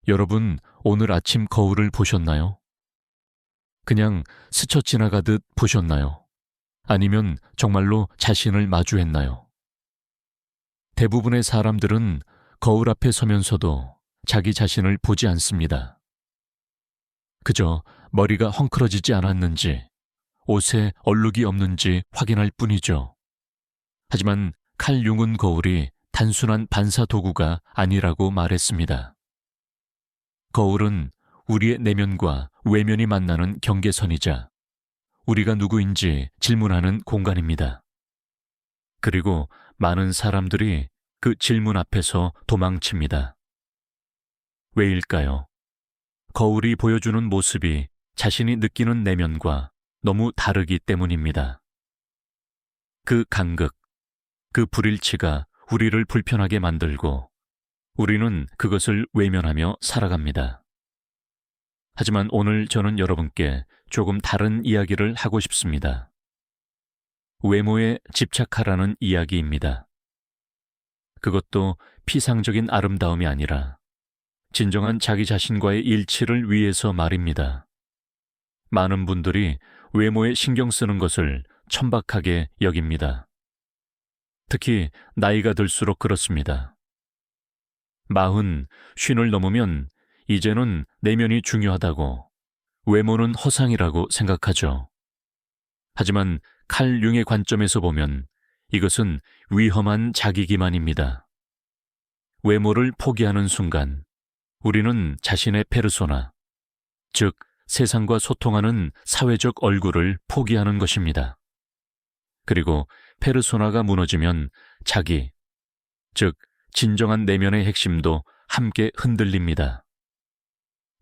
여러분, 오늘 아침 거울을 보셨나요? 그냥 스쳐 지나가듯 보셨나요? 아니면 정말로 자신을 마주했나요? 대부분의 사람들은 거울 앞에 서면서도 자기 자신을 보지 않습니다. 그저 머리가 헝클어지지 않았는지, 옷에 얼룩이 없는지 확인할 뿐이죠. 하지만 칼 융은 거울이 단순한 반사 도구가 아니라고 말했습니다. 거울은 우리의 내면과 외면이 만나는 경계선이자 우리가 누구인지 질문하는 공간입니다. 그리고 많은 사람들이 그 질문 앞에서 도망칩니다. 왜일까요? 거울이 보여주는 모습이 자신이 느끼는 내면과 너무 다르기 때문입니다. 그 간극, 그 불일치가 우리를 불편하게 만들고 우리는 그것을 외면하며 살아갑니다. 하지만 오늘 저는 여러분께 조금 다른 이야기를 하고 싶습니다. 외모에 집착하라는 이야기입니다. 그것도 피상적인 아름다움이 아니라 진정한 자기 자신과의 일치를 위해서 말입니다. 많은 분들이 외모에 신경 쓰는 것을 천박하게 여깁니다. 특히 나이가 들수록 그렇습니다. 40, 50을 넘으면 이제는 내면이 중요하다고, 외모는 허상이라고 생각하죠. 하지만 칼 융의 관점에서 보면 이것은 위험한 자기기만입니다. 외모를 포기하는 순간 우리는 자신의 페르소나, 즉 세상과 소통하는 사회적 얼굴을 포기하는 것입니다. 그리고 페르소나가 무너지면 자기, 즉 진정한 내면의 핵심도 함께 흔들립니다.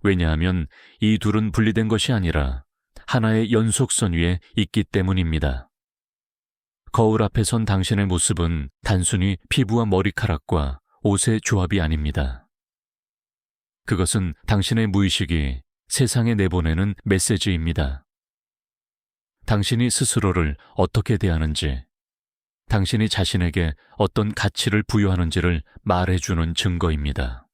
왜냐하면 이 둘은 분리된 것이 아니라 하나의 연속선 위에 있기 때문입니다. 거울 앞에 선 당신의 모습은 단순히 피부와 머리카락과 옷의 조합이 아닙니다. 그것은 당신의 무의식이 세상에 내보내는 메시지입니다. 당신이 스스로를 어떻게 대하는지, 당신이 자신에게 어떤 가치를 부여하는지를 말해주는 증거입니다.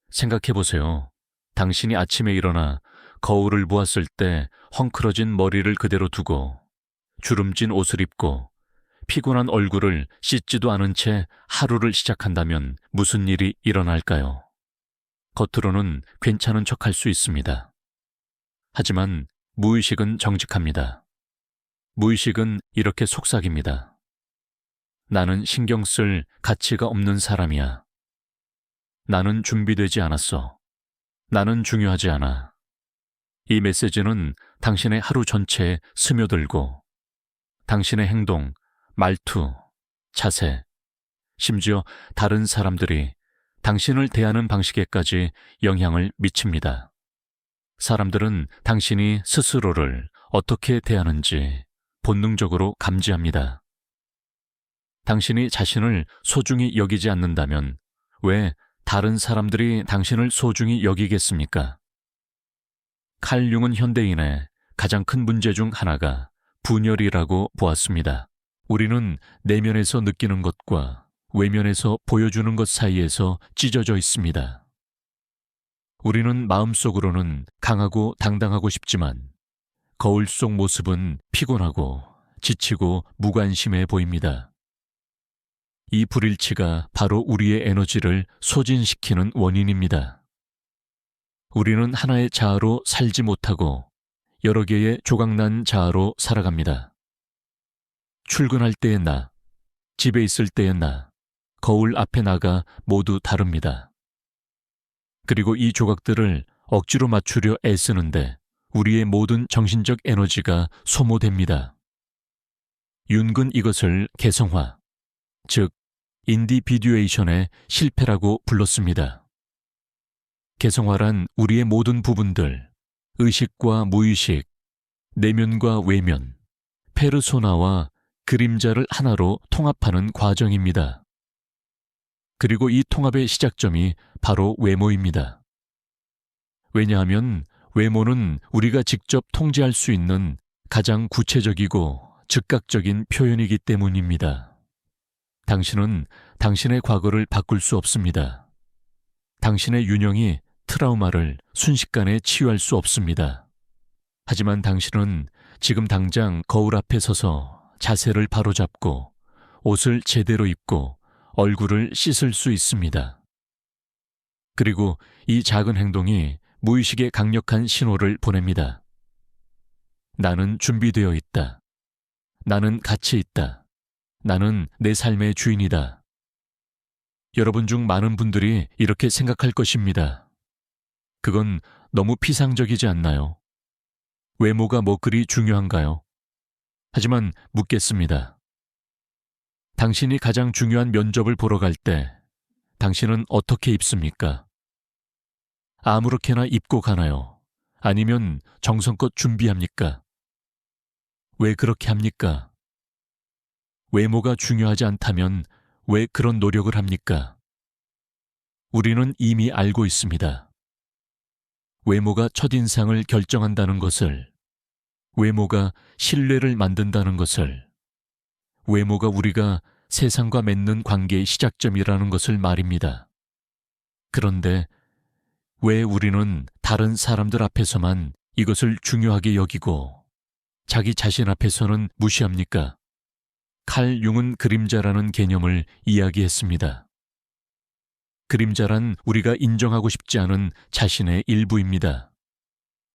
생각해보세요. 당신이 아침에 일어나 거울을 보았을 때 헝클어진 머리를 그대로 두고 주름진 옷을 입고 피곤한 얼굴을 씻지도 않은 채 하루를 시작한다면 무슨 일이 일어날까요? 겉으로는 괜찮은 척할 수 있습니다. 하지만 무의식은 정직합니다. 무의식은 이렇게 속삭입니다. 나는 신경 쓸 가치가 없는 사람이야. 나는 준비되지 않았어. 나는 중요하지 않아. 이 메시지는 당신의 하루 전체에 스며들고 당신의 행동, 말투, 자세, 심지어 다른 사람들이 당신을 대하는 방식에까지 영향을 미칩니다. 사람들은 당신이 스스로를 어떻게 대하는지 본능적으로 감지합니다. 당신이 자신을 소중히 여기지 않는다면 왜 다른 사람들이 당신을 소중히 여기겠습니까? 칼 융은 현대인의 가장 큰 문제 중 하나가 분열이라고 보았습니다. 우리는 내면에서 느끼는 것과 외면에서 보여주는 것 사이에서 찢어져 있습니다. 우리는 마음속으로는 강하고 당당하고 싶지만 거울 속 모습은 피곤하고 지치고 무관심해 보입니다. 이 불일치가 바로 우리의 에너지를 소진시키는 원인입니다. 우리는 하나의 자아로 살지 못하고 여러 개의 조각난 자아로 살아갑니다. 출근할 때의 나, 집에 있을 때의 나, 거울 앞에 나가 모두 다릅니다. 그리고 이 조각들을 억지로 맞추려 애쓰는데 우리의 모든 정신적 에너지가 소모됩니다. 윤근 이것을 개성화, 즉 인디비듀에이션의 실패라고 불렀습니다. 개성화란 우리의 모든 부분들, 의식과 무의식, 내면과 외면, 페르소나와 그림자를 하나로 통합하는 과정입니다. 그리고 이 통합의 시작점이 바로 외모입니다. 왜냐하면 외모는 우리가 직접 통제할 수 있는 가장 구체적이고 즉각적인 표현이기 때문입니다. 당신은 당신의 과거를 바꿀 수 없습니다. 당신의 윤형이 트라우마를 순식간에 치유할 수 없습니다. 하지만 당신은 지금 당장 거울 앞에 서서 자세를 바로잡고 옷을 제대로 입고 얼굴을 씻을 수 있습니다. 그리고 이 작은 행동이 무의식의 강력한 신호를 보냅니다. 나는 준비되어 있다. 나는 가치 있다. 나는 내 삶의 주인이다. 여러분 중 많은 분들이 이렇게 생각할 것입니다. 그건 너무 피상적이지 않나요? 외모가 뭐 그리 중요한가요? 하지만 묻겠습니다. 당신이 가장 중요한 면접을 보러 갈 때 당신은 어떻게 입습니까? 아무렇게나 입고 가나요? 아니면 정성껏 준비합니까? 왜 그렇게 합니까? 외모가 중요하지 않다면 왜 그런 노력을 합니까? 우리는 이미 알고 있습니다. 외모가 첫인상을 결정한다는 것을, 외모가 신뢰를 만든다는 것을, 외모가 우리가 세상과 맺는 관계의 시작점이라는 것을 말입니다. 그런데 왜 우리는 다른 사람들 앞에서만 이것을 중요하게 여기고 자기 자신 앞에서는 무시합니까? 칼 융은 그림자라는 개념을 이야기했습니다. 그림자란 우리가 인정하고 싶지 않은 자신의 일부입니다.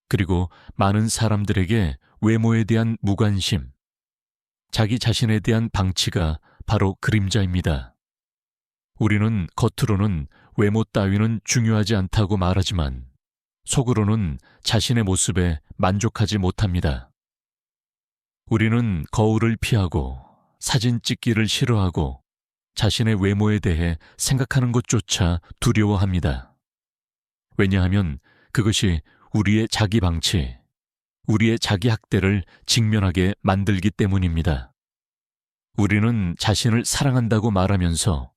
그리고 많은 사람들에게 외모에 대한 무관심, 자기 자신에 대한 방치가 바로 그림자입니다. 우리는 겉으로는 외모 따위는 중요하지 않다고 말하지만 속으로는 자신의 모습에 만족하지 못합니다. 우리는 거울을 피하고 사진 찍기를 싫어하고 자신의 외모에 대해 생각하는 것조차 두려워합니다. 왜냐하면 그것이 우리의 자기 방치, 우리의 자기 학대를 직면하게 만들기 때문입니다. 우리는 자신을 사랑한다고 말하면서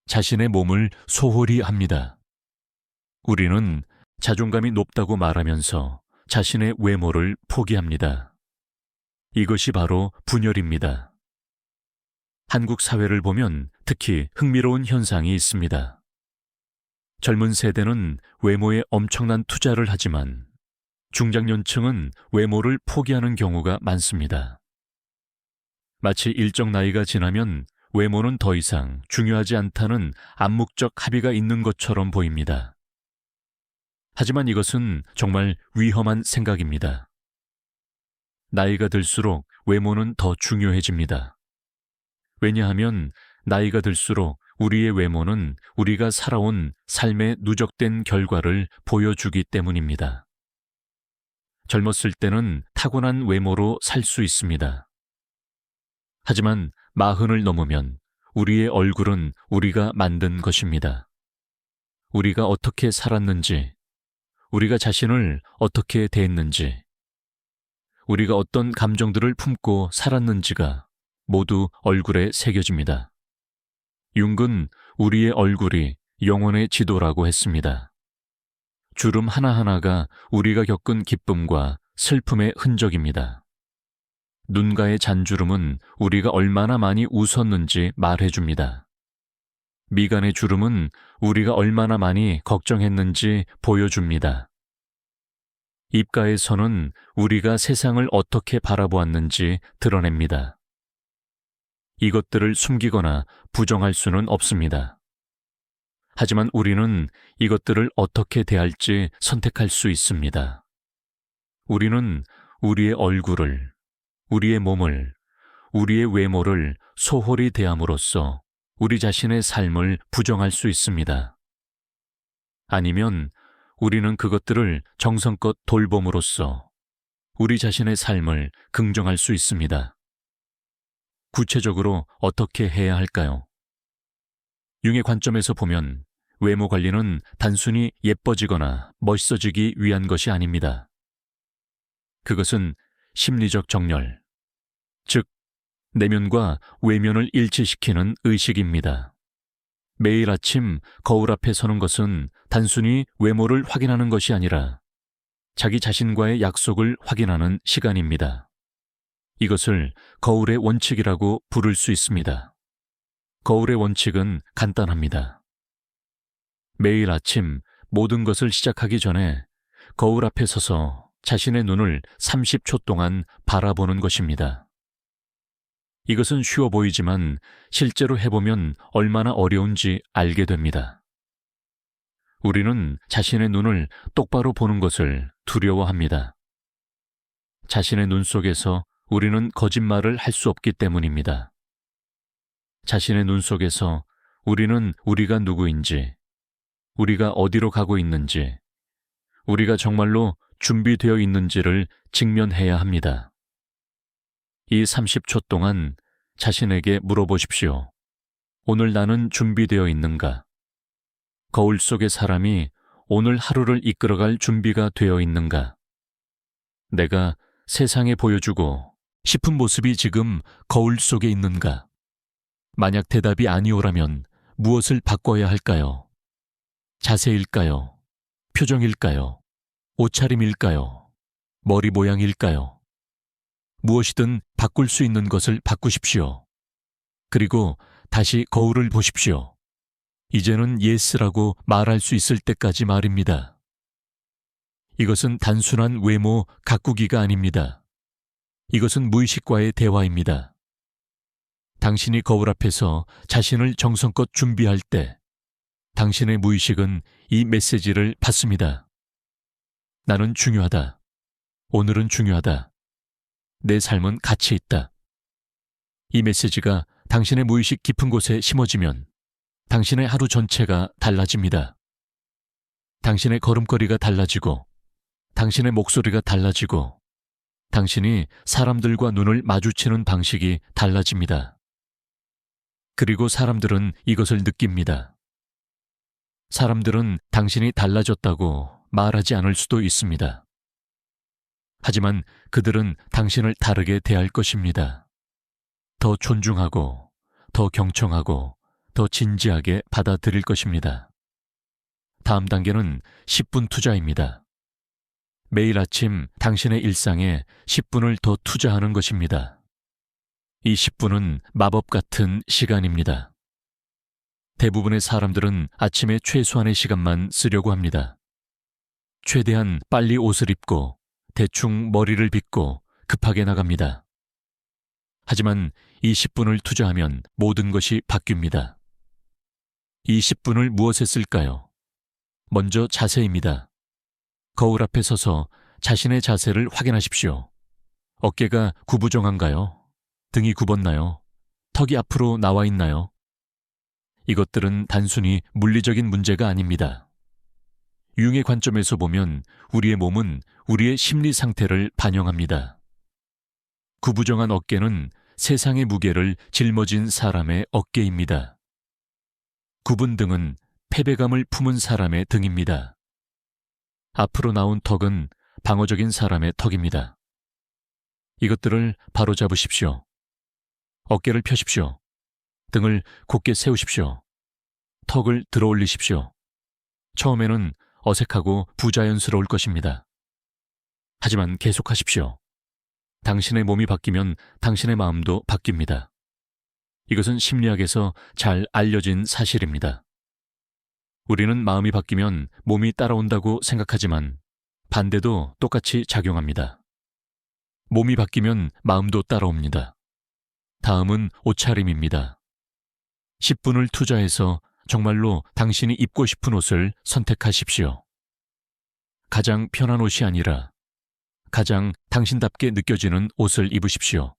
자신의 몸을 소홀히 합니다. 우리는 자존감이 높다고 말하면서 자신의 외모를 포기합니다. 이것이 바로 분열입니다. 한국 사회를 보면 특히 흥미로운 현상이 있습니다. 젊은 세대는 외모에 엄청난 투자를 하지만 중장년층은 외모를 포기하는 경우가 많습니다. 마치 일정 나이가 지나면 외모는 더 이상 중요하지 않다는 암묵적 합의가 있는 것처럼 보입니다. 하지만 이것은 정말 위험한 생각입니다. 나이가 들수록 외모는 더 중요해집니다. 왜냐하면 나이가 들수록 우리의 외모는 우리가 살아온 삶의 누적된 결과를 보여주기 때문입니다. 젊었을 때는 타고난 외모로 살 수 있습니다. 하지만 40을 넘으면 우리의 얼굴은 우리가 만든 것입니다. 우리가 어떻게 살았는지, 우리가 자신을 어떻게 대했는지, 우리가 어떤 감정들을 품고 살았는지가 모두 얼굴에 새겨집니다. 융은 우리의 얼굴이 영혼의 지도라고 했습니다. 주름 하나하나가 우리가 겪은 기쁨과 슬픔의 흔적입니다. 눈가의 잔주름은 우리가 얼마나 많이 웃었는지 말해줍니다. 미간의 주름은 우리가 얼마나 많이 걱정했는지 보여줍니다. 입가의 선은 우리가 세상을 어떻게 바라보았는지 드러냅니다. 이것들을 숨기거나 부정할 수는 없습니다. 하지만 우리는 이것들을 어떻게 대할지 선택할 수 있습니다. 우리는 우리의 얼굴을, 우리의 몸을, 우리의 외모를 소홀히 대함으로써 우리 자신의 삶을 부정할 수 있습니다. 아니면 우리는 그것들을 정성껏 돌봄으로써 우리 자신의 삶을 긍정할 수 있습니다. 구체적으로 어떻게 해야 할까요? 융의 관점에서 보면 외모 관리는 단순히 예뻐지거나 멋있어지기 위한 것이 아닙니다. 그것은 심리적 정렬, 즉 내면과 외면을 일치시키는 의식입니다. 매일 아침 거울 앞에 서는 것은 단순히 외모를 확인하는 것이 아니라 자기 자신과의 약속을 확인하는 시간입니다. 이것을 거울의 원칙이라고 부를 수 있습니다. 거울의 원칙은 간단합니다. 매일 아침 모든 것을 시작하기 전에 거울 앞에 서서 자신의 눈을 30초 동안 바라보는 것입니다. 이것은 쉬워 보이지만 실제로 해보면 얼마나 어려운지 알게 됩니다. 우리는 자신의 눈을 똑바로 보는 것을 두려워합니다. 자신의 눈 속에서 우리는 거짓말을 할 수 없기 때문입니다. 자신의 눈 속에서 우리는 우리가 누구인지, 우리가 어디로 가고 있는지, 우리가 정말로 준비되어 있는지를 직면해야 합니다. 이 30초 동안 자신에게 물어보십시오. 오늘 나는 준비되어 있는가? 거울 속의 사람이 오늘 하루를 이끌어갈 준비가 되어 있는가? 내가 세상에 보여주고 싶은 모습이 지금 거울 속에 있는가? 만약 대답이 아니오라면 무엇을 바꿔야 할까요? 자세일까요? 표정일까요? 옷차림일까요? 머리 모양일까요? 무엇이든 바꿀 수 있는 것을 바꾸십시오. 그리고 다시 거울을 보십시오. 이제는 예스라고 말할 수 있을 때까지 말입니다. 이것은 단순한 외모 가꾸기가 아닙니다. 이것은 무의식과의 대화입니다. 당신이 거울 앞에서 자신을 정성껏 준비할 때 당신의 무의식은 이 메시지를 받습니다. 나는 중요하다. 오늘은 중요하다. 내 삶은 가치 있다. 이 메시지가 당신의 무의식 깊은 곳에 심어지면 당신의 하루 전체가 달라집니다. 당신의 걸음걸이가 달라지고 당신의 목소리가 달라지고 당신이 사람들과 눈을 마주치는 방식이 달라집니다. 그리고 사람들은 이것을 느낍니다. 사람들은 당신이 달라졌다고 말하지 않을 수도 있습니다. 하지만 그들은 당신을 다르게 대할 것입니다. 더 존중하고, 더 경청하고, 더 진지하게 받아들일 것입니다. 다음 단계는 10분 투자입니다. 매일 아침 당신의 일상에 10분을 더 투자하는 것입니다. 이 10분은 마법 같은 시간입니다. 대부분의 사람들은 아침에 최소한의 시간만 쓰려고 합니다. 최대한 빨리 옷을 입고 대충 머리를 빗고 급하게 나갑니다. 하지만 이 10분을 투자하면 모든 것이 바뀝니다. 이 10분을 무엇에 쓸까요? 먼저 자세입니다. 거울 앞에 서서 자신의 자세를 확인하십시오. 어깨가 구부정한가요? 등이 굽었나요? 턱이 앞으로 나와 있나요? 이것들은 단순히 물리적인 문제가 아닙니다. 융의 관점에서 보면 우리의 몸은 우리의 심리 상태를 반영합니다. 구부정한 어깨는 세상의 무게를 짊어진 사람의 어깨입니다. 굽은 등은 패배감을 품은 사람의 등입니다. 앞으로 나온 턱은 방어적인 사람의 턱입니다. 이것들을 바로잡으십시오. 어깨를 펴십시오. 등을 곧게 세우십시오. 턱을 들어올리십시오. 처음에는 어색하고 부자연스러울 것입니다. 하지만 계속하십시오. 당신의 몸이 바뀌면 당신의 마음도 바뀝니다. 이것은 심리학에서 잘 알려진 사실입니다. 우리는 마음이 바뀌면 몸이 따라온다고 생각하지만 반대도 똑같이 작용합니다. 몸이 바뀌면 마음도 따라옵니다. 다음은 옷차림입니다. 10분을 투자해서 정말로 당신이 입고 싶은 옷을 선택하십시오. 가장 편한 옷이 아니라 가장 당신답게 느껴지는 옷을 입으십시오.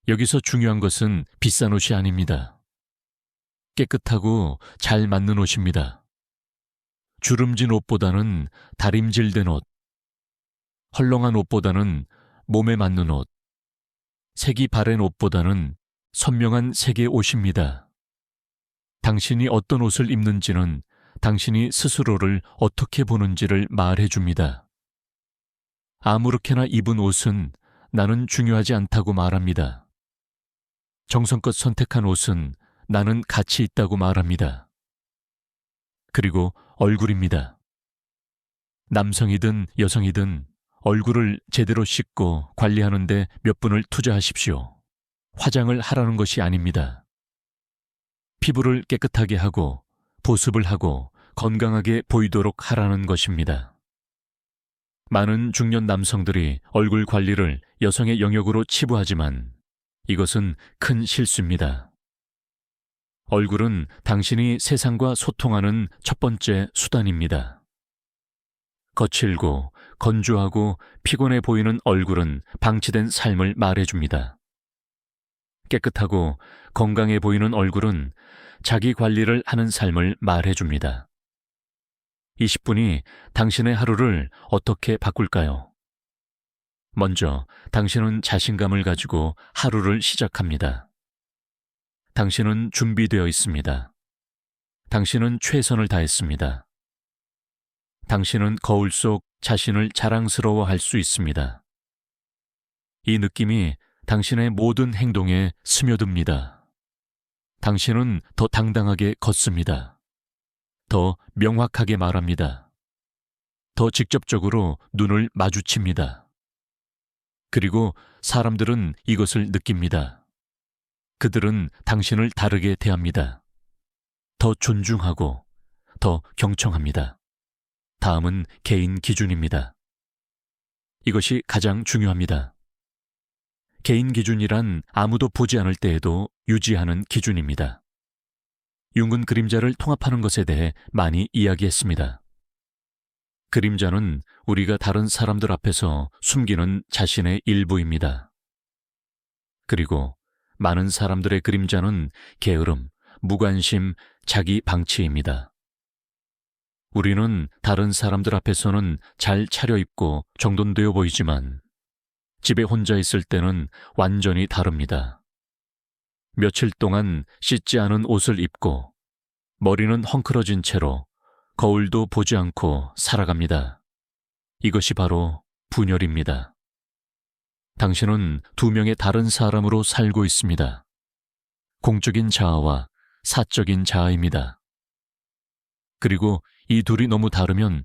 여기서 중요한 것은 비싼 옷이 아닙니다. 깨끗하고 잘 맞는 옷입니다. 주름진 옷보다는 다림질된 옷, 헐렁한 옷보다는 몸에 맞는 옷, 색이 바랜 옷보다는 선명한 색의 옷입니다. 당신이 어떤 옷을 입는지는 당신이 스스로를 어떻게 보는지를 말해줍니다. 아무렇게나 입은 옷은 나는 중요하지 않다고 말합니다. 정성껏 선택한 옷은 나는 가치 있다고 말합니다. 그리고 얼굴입니다. 남성이든 여성이든 얼굴을 제대로 씻고 관리하는데 몇 분을 투자하십시오. 화장을 하라는 것이 아닙니다. 피부를 깨끗하게 하고 보습을 하고 건강하게 보이도록 하라는 것입니다. 많은 중년 남성들이 얼굴 관리를 여성의 영역으로 치부하지만 이것은 큰 실수입니다. 얼굴은 당신이 세상과 소통하는 첫 번째 수단입니다. 거칠고 건조하고 피곤해 보이는 얼굴은 방치된 삶을 말해줍니다. 깨끗하고 건강해 보이는 얼굴은 자기 관리를 하는 삶을 말해줍니다. 20분이 당신의 하루를 어떻게 바꿀까요? 먼저 당신은 자신감을 가지고 하루를 시작합니다. 당신은 준비되어 있습니다. 당신은 최선을 다했습니다. 당신은 거울 속 자신을 자랑스러워할 수 있습니다. 이 느낌이 당신의 모든 행동에 스며듭니다. 당신은 더 당당하게 걷습니다. 더 명확하게 말합니다. 더 직접적으로 눈을 마주칩니다. 그리고 사람들은 이것을 느낍니다. 그들은 당신을 다르게 대합니다. 더 존중하고 더 경청합니다. 다음은 개인 기준입니다. 이것이 가장 중요합니다. 개인 기준이란 아무도 보지 않을 때에도 유지하는 기준입니다. 융은 그림자를 통합하는 것에 대해 많이 이야기했습니다. 그림자는 우리가 다른 사람들 앞에서 숨기는 자신의 일부입니다. 그리고 많은 사람들의 그림자는 게으름, 무관심, 자기 방치입니다. 우리는 다른 사람들 앞에서는 잘 차려입고 정돈되어 보이지만 집에 혼자 있을 때는 완전히 다릅니다. 며칠 동안 씻지 않은 옷을 입고 머리는 헝클어진 채로 거울도 보지 않고 살아갑니다. 이것이 바로 분열입니다. 당신은 두 명의 다른 사람으로 살고 있습니다. 공적인 자아와 사적인 자아입니다. 그리고 이 둘이 너무 다르면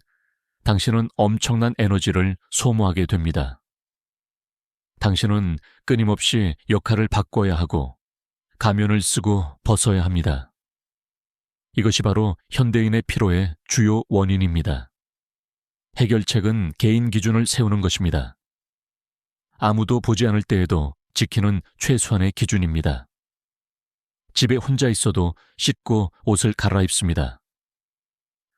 당신은 엄청난 에너지를 소모하게 됩니다. 당신은 끊임없이 역할을 바꿔야 하고 가면을 쓰고 벗어야 합니다. 이것이 바로 현대인의 피로의 주요 원인입니다. 해결책은 개인 기준을 세우는 것입니다. 아무도 보지 않을 때에도 지키는 최소한의 기준입니다. 집에 혼자 있어도 씻고 옷을 갈아입습니다.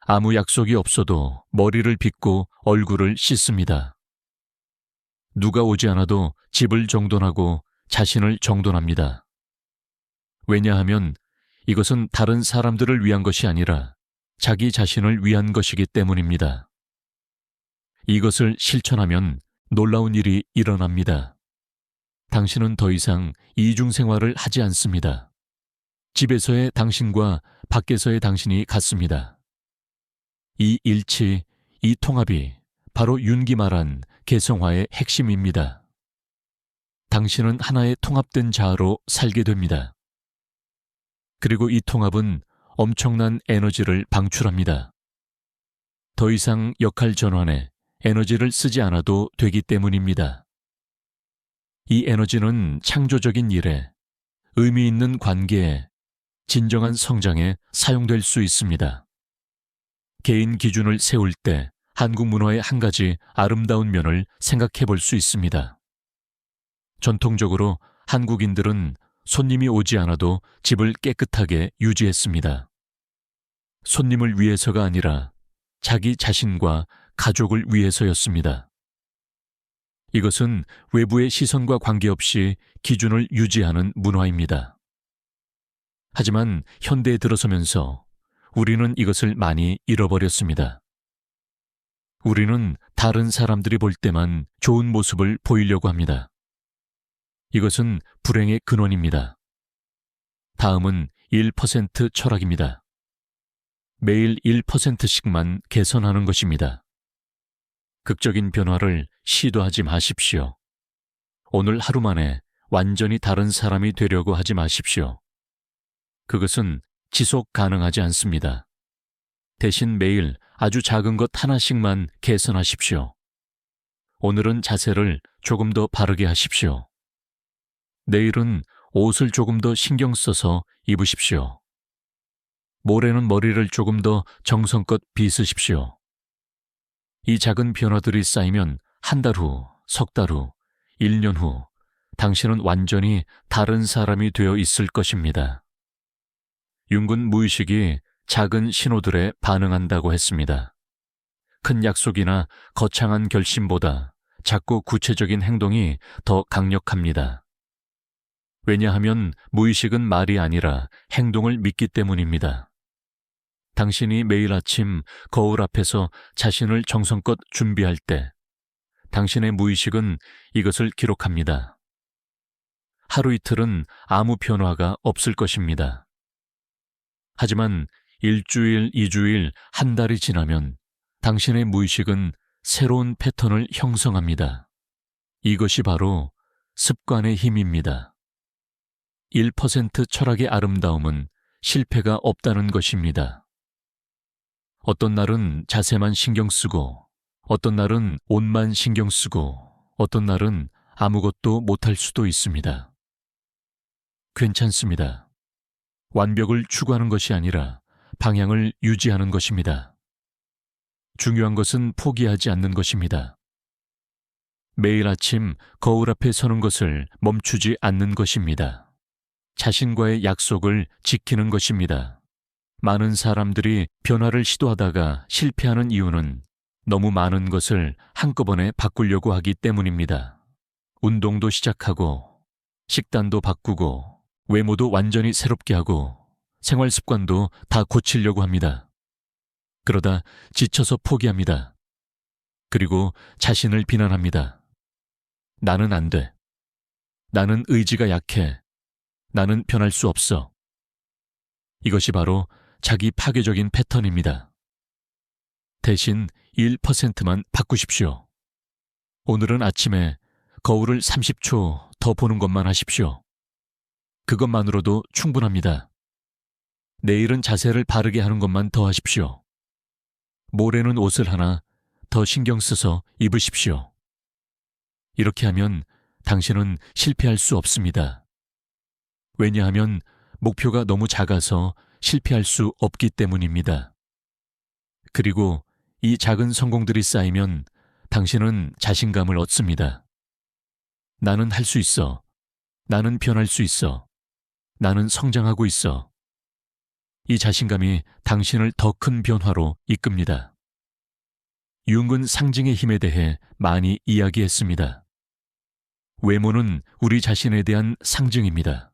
아무 약속이 없어도 머리를 빗고 얼굴을 씻습니다. 누가 오지 않아도 집을 정돈하고 자신을 정돈합니다. 왜냐하면 이것은 다른 사람들을 위한 것이 아니라 자기 자신을 위한 것이기 때문입니다. 이것을 실천하면 놀라운 일이 일어납니다. 당신은 더 이상 이중 생활을 하지 않습니다. 집에서의 당신과 밖에서의 당신이 같습니다. 이 일치, 이 통합이 바로 윤기 말한 개성화의 핵심입니다. 당신은 하나의 통합된 자아로 살게 됩니다. 그리고 이 통합은 엄청난 에너지를 방출합니다. 더 이상 역할 전환에 에너지를 쓰지 않아도 되기 때문입니다. 이 에너지는 창조적인 일에, 의미 있는 관계에, 진정한 성장에 사용될 수 있습니다. 개인 기준을 세울 때 한국 문화의 한 가지 아름다운 면을 생각해 볼 수 있습니다. 전통적으로 한국인들은 손님이 오지 않아도 집을 깨끗하게 유지했습니다. 손님을 위해서가 아니라 자기 자신과 가족을 위해서였습니다. 이것은 외부의 시선과 관계없이 기준을 유지하는 문화입니다. 하지만 현대에 들어서면서 우리는 이것을 많이 잃어버렸습니다. 우리는 다른 사람들이 볼 때만 좋은 모습을 보이려고 합니다. 이것은 불행의 근원입니다. 다음은 1% 철학입니다. 매일 1%씩만 개선하는 것입니다. 극적인 변화를 시도하지 마십시오. 오늘 하루 만에 완전히 다른 사람이 되려고 하지 마십시오. 그것은 지속 가능하지 않습니다. 대신 매일 아주 작은 것 하나씩만 개선하십시오. 오늘은 자세를 조금 더 바르게 하십시오. 내일은 옷을 조금 더 신경 써서 입으십시오. 모레는 머리를 조금 더 정성껏 빗으십시오. 이 작은 변화들이 쌓이면 한 달 후, 석 달 후, 1년 후 당신은 완전히 다른 사람이 되어 있을 것입니다. 융은 무의식이 작은 신호들에 반응한다고 했습니다. 큰 약속이나 거창한 결심보다 작고 구체적인 행동이 더 강력합니다. 왜냐하면 무의식은 말이 아니라 행동을 믿기 때문입니다. 당신이 매일 아침 거울 앞에서 자신을 정성껏 준비할 때 당신의 무의식은 이것을 기록합니다. 하루 이틀은 아무 변화가 없을 것입니다. 하지만 일주일, 2주일, 한 달이 지나면 당신의 무의식은 새로운 패턴을 형성합니다. 이것이 바로 습관의 힘입니다. 1% 철학의 아름다움은 실패가 없다는 것입니다. 어떤 날은 자세만 신경 쓰고, 어떤 날은 옷만 신경 쓰고, 어떤 날은 아무것도 못할 수도 있습니다. 괜찮습니다. 완벽을 추구하는 것이 아니라 방향을 유지하는 것입니다. 중요한 것은 포기하지 않는 것입니다. 매일 아침 거울 앞에 서는 것을 멈추지 않는 것입니다. 자신과의 약속을 지키는 것입니다. 많은 사람들이 변화를 시도하다가 실패하는 이유는 너무 많은 것을 한꺼번에 바꾸려고 하기 때문입니다. 운동도 시작하고, 식단도 바꾸고, 외모도 완전히 새롭게 하고, 생활 습관도 다 고치려고 합니다. 그러다 지쳐서 포기합니다. 그리고 자신을 비난합니다. 나는 안 돼. 나는 의지가 약해. 나는 변할 수 없어. 이것이 바로 자기 파괴적인 패턴입니다. 대신 1%만 바꾸십시오. 오늘은 아침에 거울을 30초 더 보는 것만 하십시오. 그것만으로도 충분합니다. 내일은 자세를 바르게 하는 것만 더 하십시오. 모레는 옷을 하나 더 신경 써서 입으십시오. 이렇게 하면 당신은 실패할 수 없습니다. 왜냐하면 목표가 너무 작아서 실패할 수 없기 때문입니다. 그리고 이 작은 성공들이 쌓이면 당신은 자신감을 얻습니다. 나는 할 수 있어. 나는 변할 수 있어. 나는 성장하고 있어. 이 자신감이 당신을 더 큰 변화로 이끕니다. 융은 상징의 힘에 대해 많이 이야기했습니다. 외모는 우리 자신에 대한 상징입니다.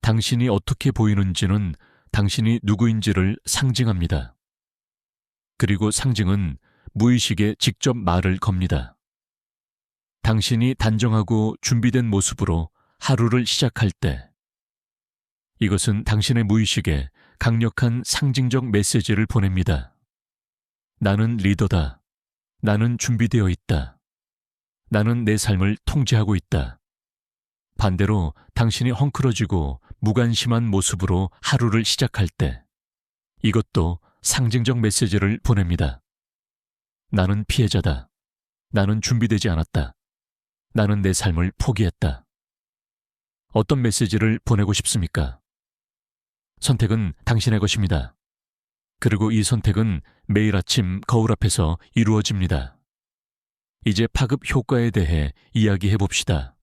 당신이 어떻게 보이는지는 당신이 누구인지를 상징합니다. 그리고 상징은 무의식에 직접 말을 겁니다. 당신이 단정하고 준비된 모습으로 하루를 시작할 때, 이것은 당신의 무의식에 강력한 상징적 메시지를 보냅니다. 나는 리더다. 나는 준비되어 있다. 나는 내 삶을 통제하고 있다. 반대로 당신이 헝클어지고 무관심한 모습으로 하루를 시작할 때, 이것도 상징적 메시지를 보냅니다. 나는 피해자다. 나는 준비되지 않았다. 나는 내 삶을 포기했다. 어떤 메시지를 보내고 싶습니까? 선택은 당신의 것입니다. 그리고 이 선택은 매일 아침 거울 앞에서 이루어집니다. 이제 파급 효과에 대해 이야기해 봅시다.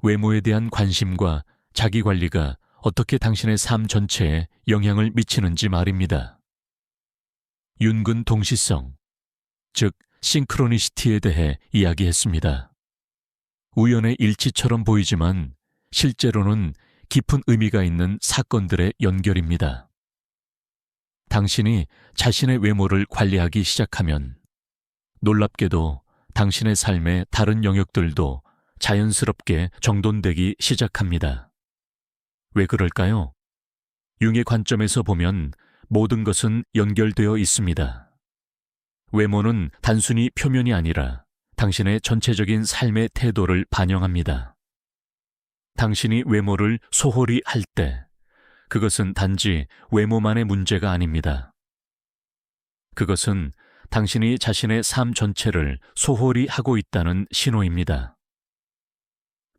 외모에 대한 관심과 자기관리가 어떻게 당신의 삶 전체에 영향을 미치는지 말입니다. 윤근 동시성, 즉 싱크로니시티에 대해 이야기했습니다. 우연의 일치처럼 보이지만 실제로는 깊은 의미가 있는 사건들의 연결입니다. 당신이 자신의 외모를 관리하기 시작하면 놀랍게도 당신의 삶의 다른 영역들도 자연스럽게 정돈되기 시작합니다. 왜 그럴까요? 융의 관점에서 보면 모든 것은 연결되어 있습니다. 외모는 단순히 표면이 아니라 당신의 전체적인 삶의 태도를 반영합니다. 당신이 외모를 소홀히 할 때, 그것은 단지 외모만의 문제가 아닙니다. 그것은 당신이 자신의 삶 전체를 소홀히 하고 있다는 신호입니다.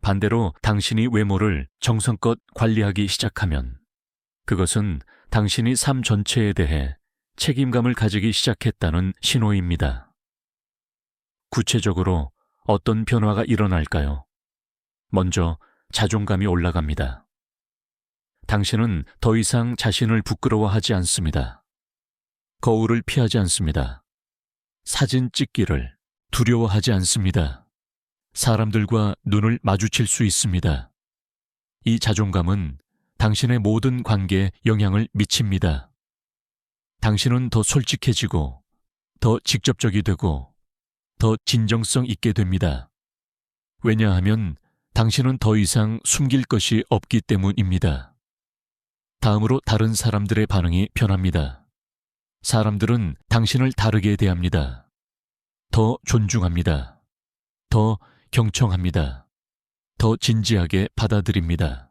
반대로 당신이 외모를 정성껏 관리하기 시작하면 그것은 당신이 삶 전체에 대해 책임감을 가지기 시작했다는 신호입니다. 구체적으로 어떤 변화가 일어날까요? 먼저 자존감이 올라갑니다. 당신은 더 이상 자신을 부끄러워하지 않습니다. 거울을 피하지 않습니다. 사진 찍기를 두려워하지 않습니다. 사람들과 눈을 마주칠 수 있습니다. 이 자존감은 당신의 모든 관계에 영향을 미칩니다. 당신은 더 솔직해지고, 더 직접적이 되고, 더 진정성 있게 됩니다. 왜냐하면 당신은 더 이상 숨길 것이 없기 때문입니다. 다음으로 다른 사람들의 반응이 변합니다. 사람들은 당신을 다르게 대합니다. 더 존중합니다. 더 경청합니다. 더 진지하게 받아들입니다.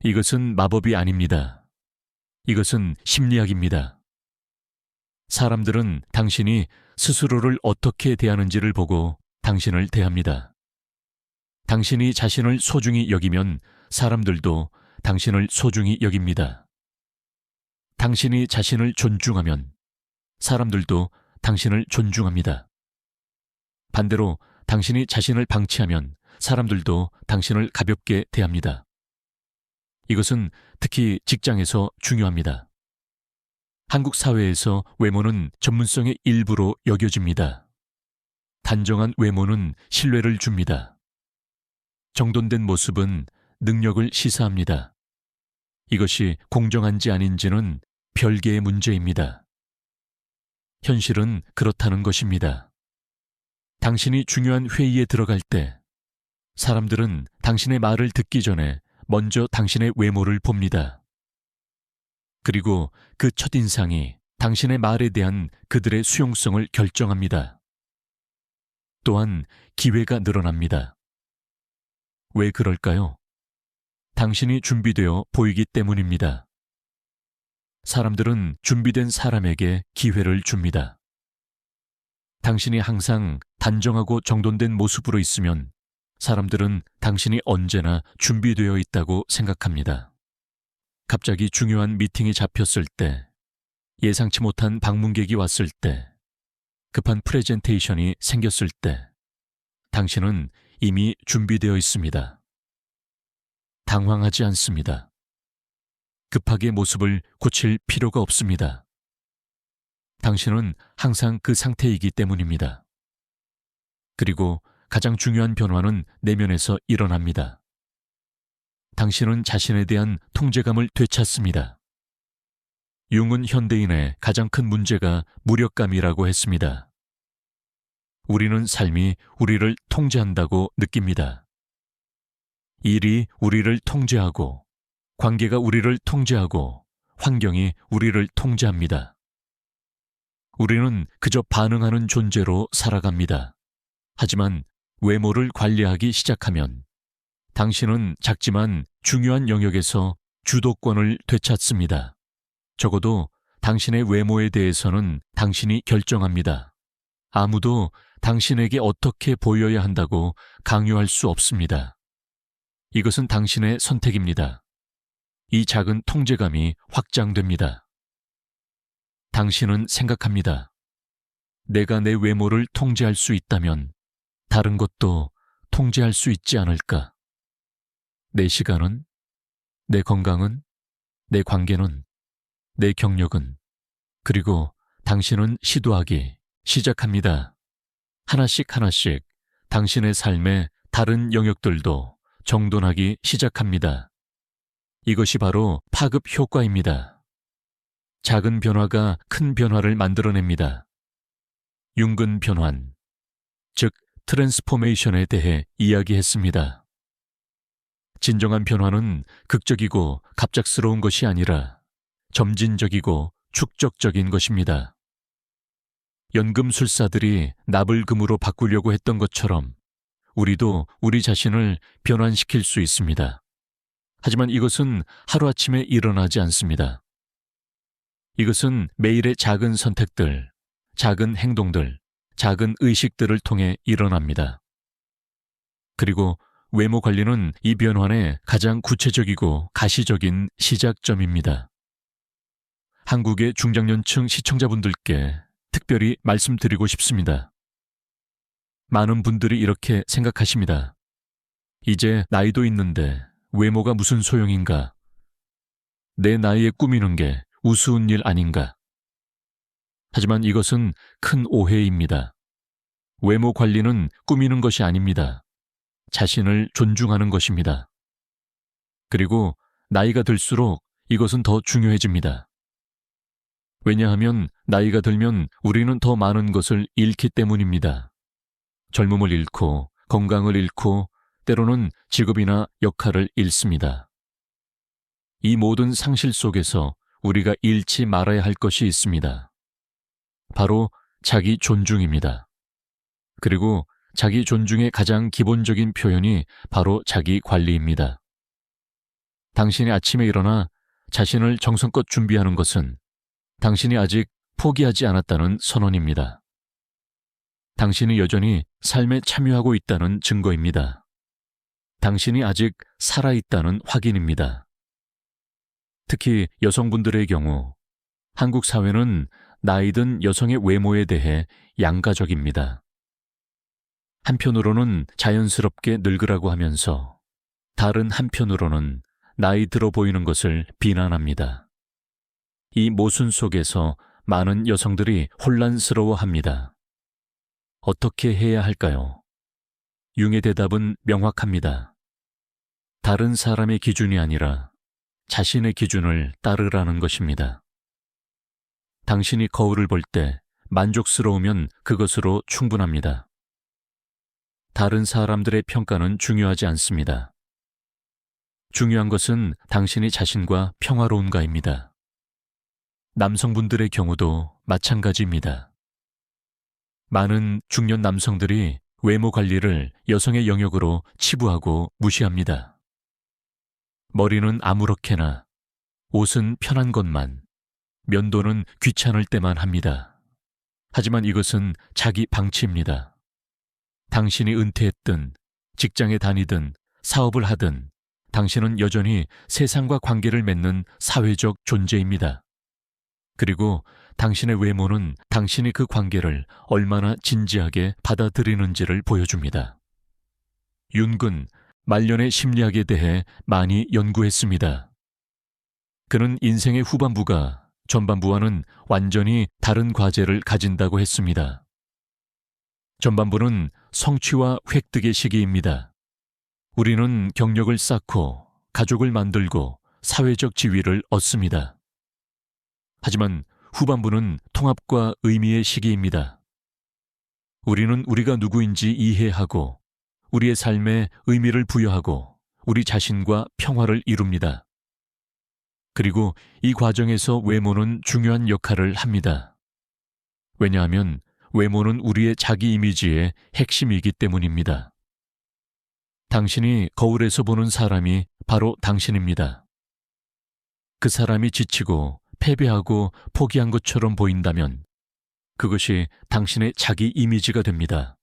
이것은 마법이 아닙니다. 이것은 심리학입니다. 사람들은 당신이 스스로를 어떻게 대하는지를 보고 당신을 대합니다. 당신이 자신을 소중히 여기면 사람들도 당신을 소중히 여깁니다. 당신이 자신을 존중하면 사람들도 당신을 존중합니다. 반대로 당신이 자신을 방치하면 사람들도 당신을 가볍게 대합니다. 이것은 특히 직장에서 중요합니다. 한국 사회에서 외모는 전문성의 일부로 여겨집니다. 단정한 외모는 신뢰를 줍니다. 정돈된 모습은 능력을 시사합니다. 이것이 공정한지 아닌지는 별개의 문제입니다. 현실은 그렇다는 것입니다. 당신이 중요한 회의에 들어갈 때 사람들은 당신의 말을 듣기 전에 먼저 당신의 외모를 봅니다. 그리고 그 첫인상이 당신의 말에 대한 그들의 수용성을 결정합니다. 또한 기회가 늘어납니다. 왜 그럴까요? 당신이 준비되어 보이기 때문입니다. 사람들은 준비된 사람에게 기회를 줍니다. 당신이 항상 단정하고 정돈된 모습으로 있으면 사람들은 당신이 언제나 준비되어 있다고 생각합니다. 갑자기 중요한 미팅이 잡혔을 때, 예상치 못한 방문객이 왔을 때, 급한 프레젠테이션이 생겼을 때, 당신은 이미 준비되어 있습니다. 당황하지 않습니다. 급하게 모습을 고칠 필요가 없습니다. 당신은 항상 그 상태이기 때문입니다. 그리고 가장 중요한 변화는 내면에서 일어납니다. 당신은 자신에 대한 통제감을 되찾습니다. 융은 현대인의 가장 큰 문제가 무력감이라고 했습니다. 우리는 삶이 우리를 통제한다고 느낍니다. 일이 우리를 통제하고, 관계가 우리를 통제하고, 환경이 우리를 통제합니다. 우리는 그저 반응하는 존재로 살아갑니다. 하지만 외모를 관리하기 시작하면 당신은 작지만 중요한 영역에서 주도권을 되찾습니다. 적어도 당신의 외모에 대해서는 당신이 결정합니다. 아무도 당신에게 어떻게 보여야 한다고 강요할 수 없습니다. 이것은 당신의 선택입니다. 이 작은 통제감이 확장됩니다. 당신은 생각합니다. 내가 내 외모를 통제할 수 있다면 다른 것도 통제할 수 있지 않을까? 내 시간은, 내 건강은, 내 관계는, 내 경력은, 그리고 당신은 시도하기 시작합니다. 하나씩 하나씩 당신의 삶의 다른 영역들도 정돈하기 시작합니다. 이것이 바로 파급 효과입니다. 작은 변화가 큰 변화를 만들어냅니다. 융근 변환, 즉 트랜스포메이션에 대해 이야기했습니다. 진정한 변화는 극적이고 갑작스러운 것이 아니라 점진적이고 축적적인 것입니다. 연금술사들이 납을 금으로 바꾸려고 했던 것처럼 우리도 우리 자신을 변환시킬 수 있습니다. 하지만 이것은 하루아침에 일어나지 않습니다. 이것은 매일의 작은 선택들, 작은 행동들, 작은 의식들을 통해 일어납니다. 그리고 외모 관리는 이 변환의 가장 구체적이고 가시적인 시작점입니다. 한국의 중장년층 시청자분들께 특별히 말씀드리고 싶습니다. 많은 분들이 이렇게 생각하십니다. 이제 나이도 있는데 외모가 무슨 소용인가? 내 나이에 꾸미는 게 우스운 일 아닌가? 하지만 이것은 큰 오해입니다. 외모 관리는 꾸미는 것이 아닙니다. 자신을 존중하는 것입니다. 그리고 나이가 들수록 이것은 더 중요해집니다. 왜냐하면 나이가 들면 우리는 더 많은 것을 잃기 때문입니다. 젊음을 잃고 건강을 잃고 때로는 직업이나 역할을 잃습니다. 이 모든 상실 속에서 우리가 잃지 말아야 할 것이 있습니다. 바로 자기 존중입니다. 그리고 자기 존중의 가장 기본적인 표현이 바로 자기 관리입니다. 당신이 아침에 일어나 자신을 정성껏 준비하는 것은 당신이 아직 포기하지 않았다는 선언입니다. 당신이 여전히 삶에 참여하고 있다는 증거입니다. 당신이 아직 살아있다는 확인입니다. 특히 여성분들의 경우 한국 사회는 나이든 여성의 외모에 대해 양가적입니다. 한편으로는 자연스럽게 늙으라고 하면서 다른 한편으로는 나이 들어 보이는 것을 비난합니다. 이 모순 속에서 많은 여성들이 혼란스러워합니다. 어떻게 해야 할까요? 융의 대답은 명확합니다. 다른 사람의 기준이 아니라 자신의 기준을 따르라는 것입니다. 당신이 거울을 볼 때 만족스러우면 그것으로 충분합니다. 다른 사람들의 평가는 중요하지 않습니다. 중요한 것은 당신이 자신과 평화로운가입니다. 남성분들의 경우도 마찬가지입니다. 많은 중년 남성들이 외모 관리를 여성의 영역으로 치부하고 무시합니다. 머리는 아무렇게나, 옷은 편한 것만, 면도는 귀찮을 때만 합니다. 하지만 이것은 자기 방치입니다. 당신이 은퇴했든, 직장에 다니든, 사업을 하든, 당신은 여전히 세상과 관계를 맺는 사회적 존재입니다. 그리고 당신의 외모는 당신이 그 관계를 얼마나 진지하게 받아들이는지를 보여줍니다. 윤근, 말년의 심리학에 대해 많이 연구했습니다. 그는 인생의 후반부가 전반부와는 완전히 다른 과제를 가진다고 했습니다. 전반부는 성취와 획득의 시기입니다. 우리는 경력을 쌓고 가족을 만들고 사회적 지위를 얻습니다. 하지만 후반부는 통합과 의미의 시기입니다. 우리는 우리가 누구인지 이해하고 우리의 삶에 의미를 부여하고 우리 자신과 평화를 이룹니다. 그리고 이 과정에서 외모는 중요한 역할을 합니다. 왜냐하면 외모는 우리의 자기 이미지의 핵심이기 때문입니다. 당신이 거울에서 보는 사람이 바로 당신입니다. 그 사람이 지치고 패배하고 포기한 것처럼 보인다면 그것이 당신의 자기 이미지가 됩니다.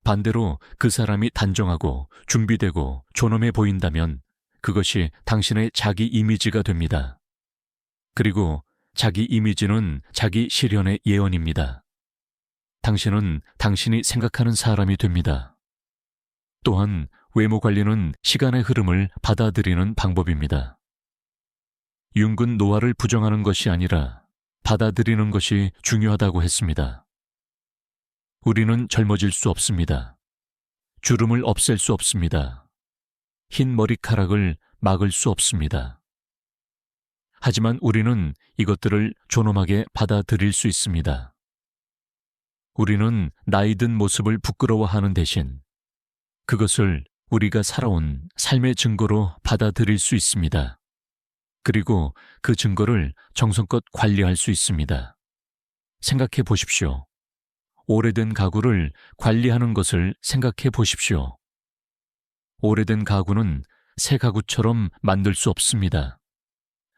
반대로 그 사람이 단정하고 준비되고 존엄해 보인다면 그것이 당신의 자기 이미지가 됩니다. 그리고 자기 이미지는 자기 실현의 예언입니다. 당신은 당신이 생각하는 사람이 됩니다. 또한 외모 관리는 시간의 흐름을 받아들이는 방법입니다. 융은 노화를 부정하는 것이 아니라 받아들이는 것이 중요하다고 했습니다. 우리는 젊어질 수 없습니다. 주름을 없앨 수 없습니다. 흰 머리카락을 막을 수 없습니다. 하지만 우리는 이것들을 존엄하게 받아들일 수 있습니다. 우리는 나이 든 모습을 부끄러워하는 대신 그것을 우리가 살아온 삶의 증거로 받아들일 수 있습니다. 그리고 그 증거를 정성껏 관리할 수 있습니다. 생각해 보십시오. 오래된 가구를 관리하는 것을 생각해 보십시오. 오래된 가구는 새 가구처럼 만들 수 없습니다.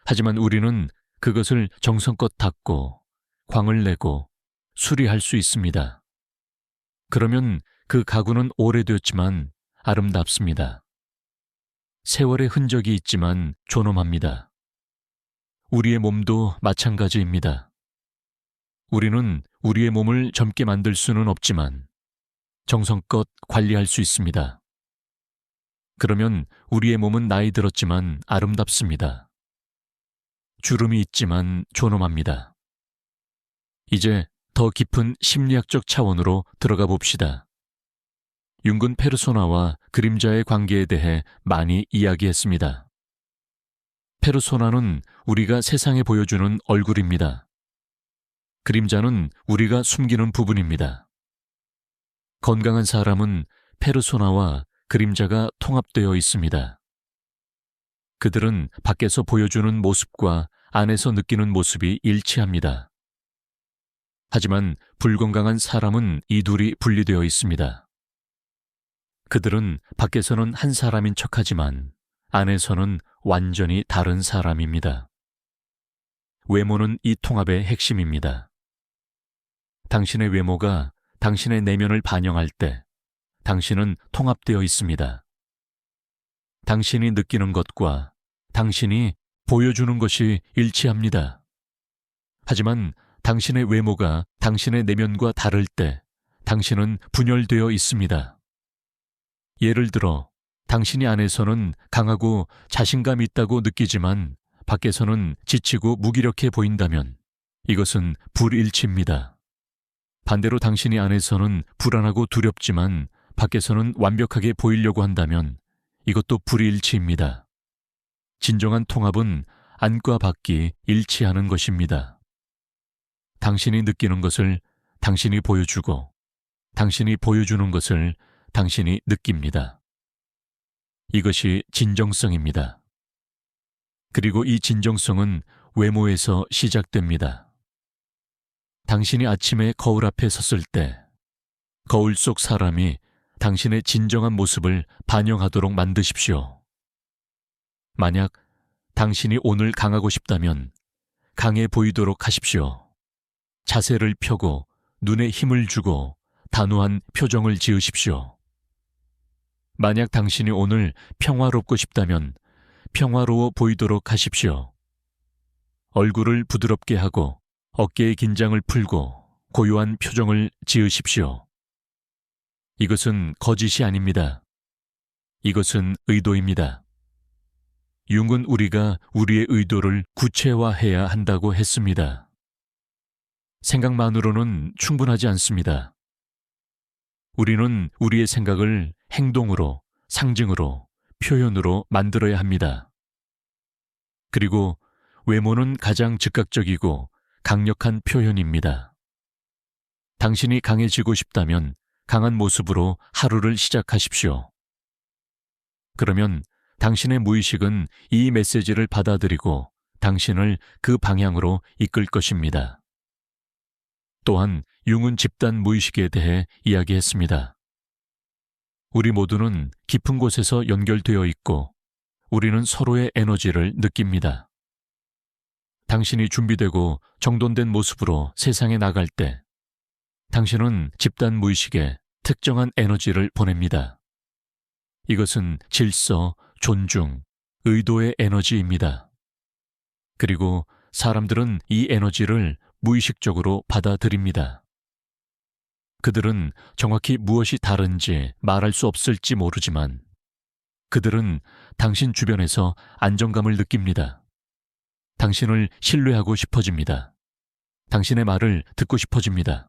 하지만 우리는 그것을 정성껏 닦고 광을 내고 수리할 수 있습니다. 그러면 그 가구는 오래되었지만 아름답습니다. 세월의 흔적이 있지만 존엄합니다. 우리의 몸도 마찬가지입니다. 우리는 우리의 몸을 젊게 만들 수는 없지만 정성껏 관리할 수 있습니다. 그러면 우리의 몸은 나이 들었지만 아름답습니다. 주름이 있지만 존엄합니다. 이제 더 깊은 심리학적 차원으로 들어가 봅시다. 융은 페르소나와 그림자의 관계에 대해 많이 이야기했습니다. 페르소나는 우리가 세상에 보여주는 얼굴입니다. 그림자는 우리가 숨기는 부분입니다. 건강한 사람은 페르소나와 그림자가 통합되어 있습니다. 그들은 밖에서 보여주는 모습과 안에서 느끼는 모습이 일치합니다. 하지만 불건강한 사람은 이 둘이 분리되어 있습니다. 그들은 밖에서는 한 사람인 척하지만 안에서는 완전히 다른 사람입니다. 외모는 이 통합의 핵심입니다. 당신의 외모가 당신의 내면을 반영할 때 당신은 통합되어 있습니다. 당신이 느끼는 것과 당신이 보여주는 것이 일치합니다. 하지만 당신의 외모가 당신의 내면과 다를 때 당신은 분열되어 있습니다. 예를 들어 당신이 안에서는 강하고 자신감 있다고 느끼지만 밖에서는 지치고 무기력해 보인다면 이것은 불일치입니다. 반대로 당신이 안에서는 불안하고 두렵지만 밖에서는 완벽하게 보이려고 한다면 이것도 불일치입니다. 진정한 통합은 안과 밖이 일치하는 것입니다. 당신이 느끼는 것을 당신이 보여주고 당신이 보여주는 것을 당신이 느낍니다. 이것이 진정성입니다. 그리고 이 진정성은 외모에서 시작됩니다. 당신이 아침에 거울 앞에 섰을 때 거울 속 사람이 당신의 진정한 모습을 반영하도록 만드십시오. 만약 당신이 오늘 강하고 싶다면 강해 보이도록 하십시오. 자세를 펴고 눈에 힘을 주고 단호한 표정을 지으십시오. 만약 당신이 오늘 평화롭고 싶다면 평화로워 보이도록 하십시오. 얼굴을 부드럽게 하고 어깨의 긴장을 풀고 고요한 표정을 지으십시오. 이것은 거짓이 아닙니다. 이것은 의도입니다. 융은 우리가 우리의 의도를 구체화해야 한다고 했습니다. 생각만으로는 충분하지 않습니다. 우리는 우리의 생각을 행동으로, 상징으로, 표현으로 만들어야 합니다. 그리고 외모는 가장 즉각적이고 강력한 표현입니다. 당신이 강해지고 싶다면 강한 모습으로 하루를 시작하십시오. 그러면 당신의 무의식은 이 메시지를 받아들이고 당신을 그 방향으로 이끌 것입니다. 또한 융은 집단 무의식에 대해 이야기했습니다. 우리 모두는 깊은 곳에서 연결되어 있고 우리는 서로의 에너지를 느낍니다. 당신이 준비되고 정돈된 모습으로 세상에 나갈 때 당신은 집단 무의식에 특정한 에너지를 보냅니다. 이것은 질서, 존중, 의도의 에너지입니다. 그리고 사람들은 이 에너지를 무의식적으로 받아들입니다. 그들은 정확히 무엇이 다른지 말할 수 없을지 모르지만 그들은 당신 주변에서 안정감을 느낍니다. 당신을 신뢰하고 싶어집니다. 당신의 말을 듣고 싶어집니다.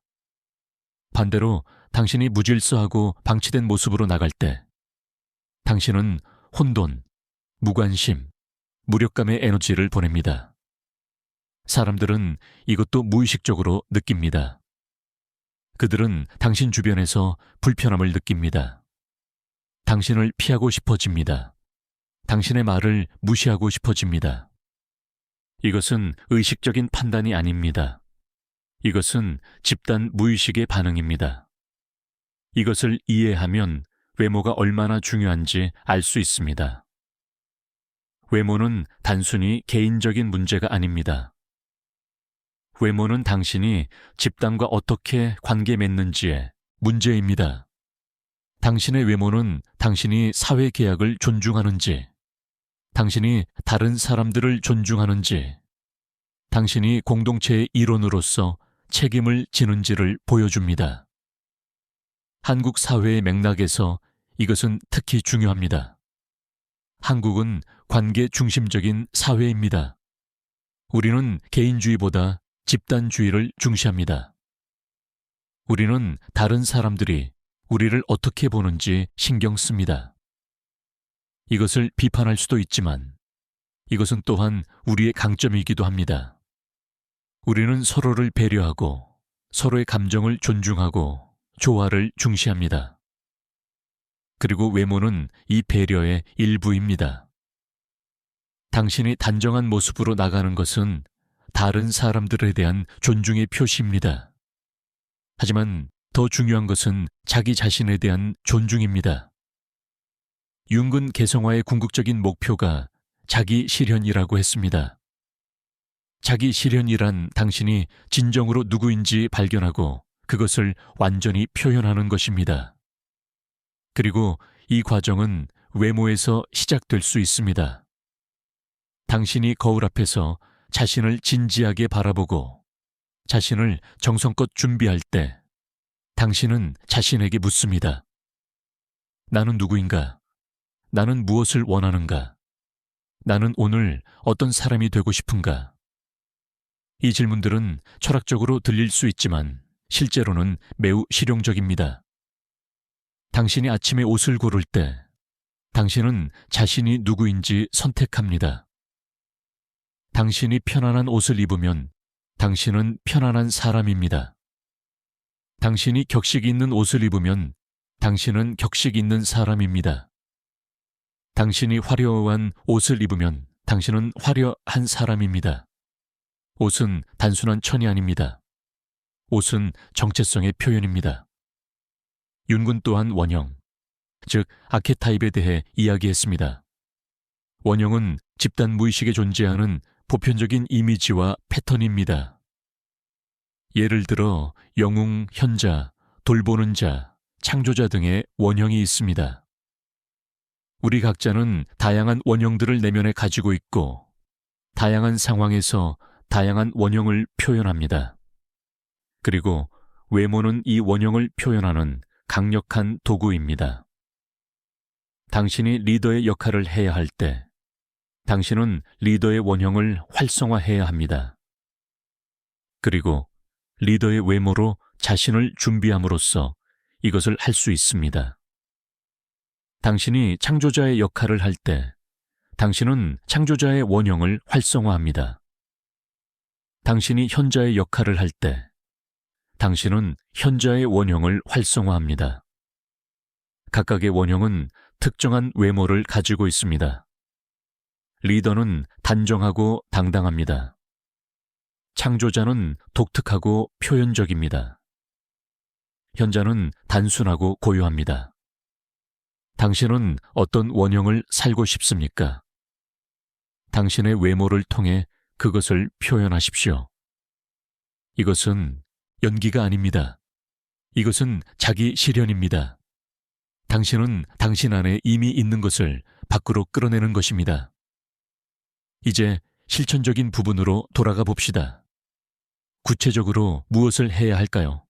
반대로 당신이 무질서하고 방치된 모습으로 나갈 때 당신은 혼돈, 무관심, 무력감의 에너지를 보냅니다. 사람들은 이것도 무의식적으로 느낍니다. 그들은 당신 주변에서 불편함을 느낍니다. 당신을 피하고 싶어집니다. 당신의 말을 무시하고 싶어집니다. 이것은 의식적인 판단이 아닙니다. 이것은 집단 무의식의 반응입니다. 이것을 이해하면 외모가 얼마나 중요한지 알 수 있습니다. 외모는 단순히 개인적인 문제가 아닙니다. 외모는 당신이 집단과 어떻게 관계 맺는지의 문제입니다. 당신의 외모는 당신이 사회 계약을 존중하는지, 당신이 다른 사람들을 존중하는지, 당신이 공동체의 일원으로서 책임을 지는지를 보여줍니다. 한국 사회의 맥락에서 이것은 특히 중요합니다. 한국은 관계 중심적인 사회입니다. 우리는 개인주의보다 집단주의를 중시합니다. 우리는 다른 사람들이 우리를 어떻게 보는지 신경 씁니다. 이것을 비판할 수도 있지만 이것은 또한 우리의 강점이기도 합니다. 우리는 서로를 배려하고 서로의 감정을 존중하고 조화를 중시합니다. 그리고 외모는 이 배려의 일부입니다. 당신이 단정한 모습으로 나가는 것은 다른 사람들에 대한 존중의 표시입니다. 하지만 더 중요한 것은 자기 자신에 대한 존중입니다. 융근 개성화의 궁극적인 목표가 자기 실현이라고 했습니다. 자기 실현이란 당신이 진정으로 누구인지 발견하고 그것을 완전히 표현하는 것입니다. 그리고 이 과정은 외모에서 시작될 수 있습니다. 당신이 거울 앞에서 자신을 진지하게 바라보고 자신을 정성껏 준비할 때 당신은 자신에게 묻습니다. 나는 누구인가? 나는 무엇을 원하는가? 나는 오늘 어떤 사람이 되고 싶은가? 이 질문들은 철학적으로 들릴 수 있지만 실제로는 매우 실용적입니다. 당신이 아침에 옷을 고를 때 당신은 자신이 누구인지 선택합니다. 당신이 편안한 옷을 입으면 당신은 편안한 사람입니다. 당신이 격식 있는 옷을 입으면 당신은 격식 있는 사람입니다. 당신이 화려한 옷을 입으면 당신은 화려한 사람입니다. 옷은 단순한 천이 아닙니다. 옷은 정체성의 표현입니다. 윤군 또한 원형, 즉 아케타입에 대해 이야기했습니다. 원형은 집단 무의식에 존재하는 보편적인 이미지와 패턴입니다. 예를 들어 영웅, 현자, 돌보는 자, 창조자 등의 원형이 있습니다. 우리 각자는 다양한 원형들을 내면에 가지고 있고 다양한 상황에서 다양한 원형을 표현합니다. 그리고 외모는 이 원형을 표현하는 강력한 도구입니다. 당신이 리더의 역할을 해야 할 때 당신은 리더의 원형을 활성화해야 합니다. 그리고 리더의 외모로 자신을 준비함으로써 이것을 할 수 있습니다. 당신이 창조자의 역할을 할 때 당신은 창조자의 원형을 활성화합니다. 당신이 현자의 역할을 할 때 당신은 현자의 원형을 활성화합니다. 각각의 원형은 특정한 외모를 가지고 있습니다. 리더는 단정하고 당당합니다. 창조자는 독특하고 표현적입니다. 현자는 단순하고 고요합니다. 당신은 어떤 원형을 살고 싶습니까? 당신의 외모를 통해 그것을 표현하십시오. 이것은 연기가 아닙니다. 이것은 자기 실현입니다. 당신은 당신 안에 이미 있는 것을 밖으로 끌어내는 것입니다. 이제 실천적인 부분으로 돌아가 봅시다. 구체적으로 무엇을 해야 할까요?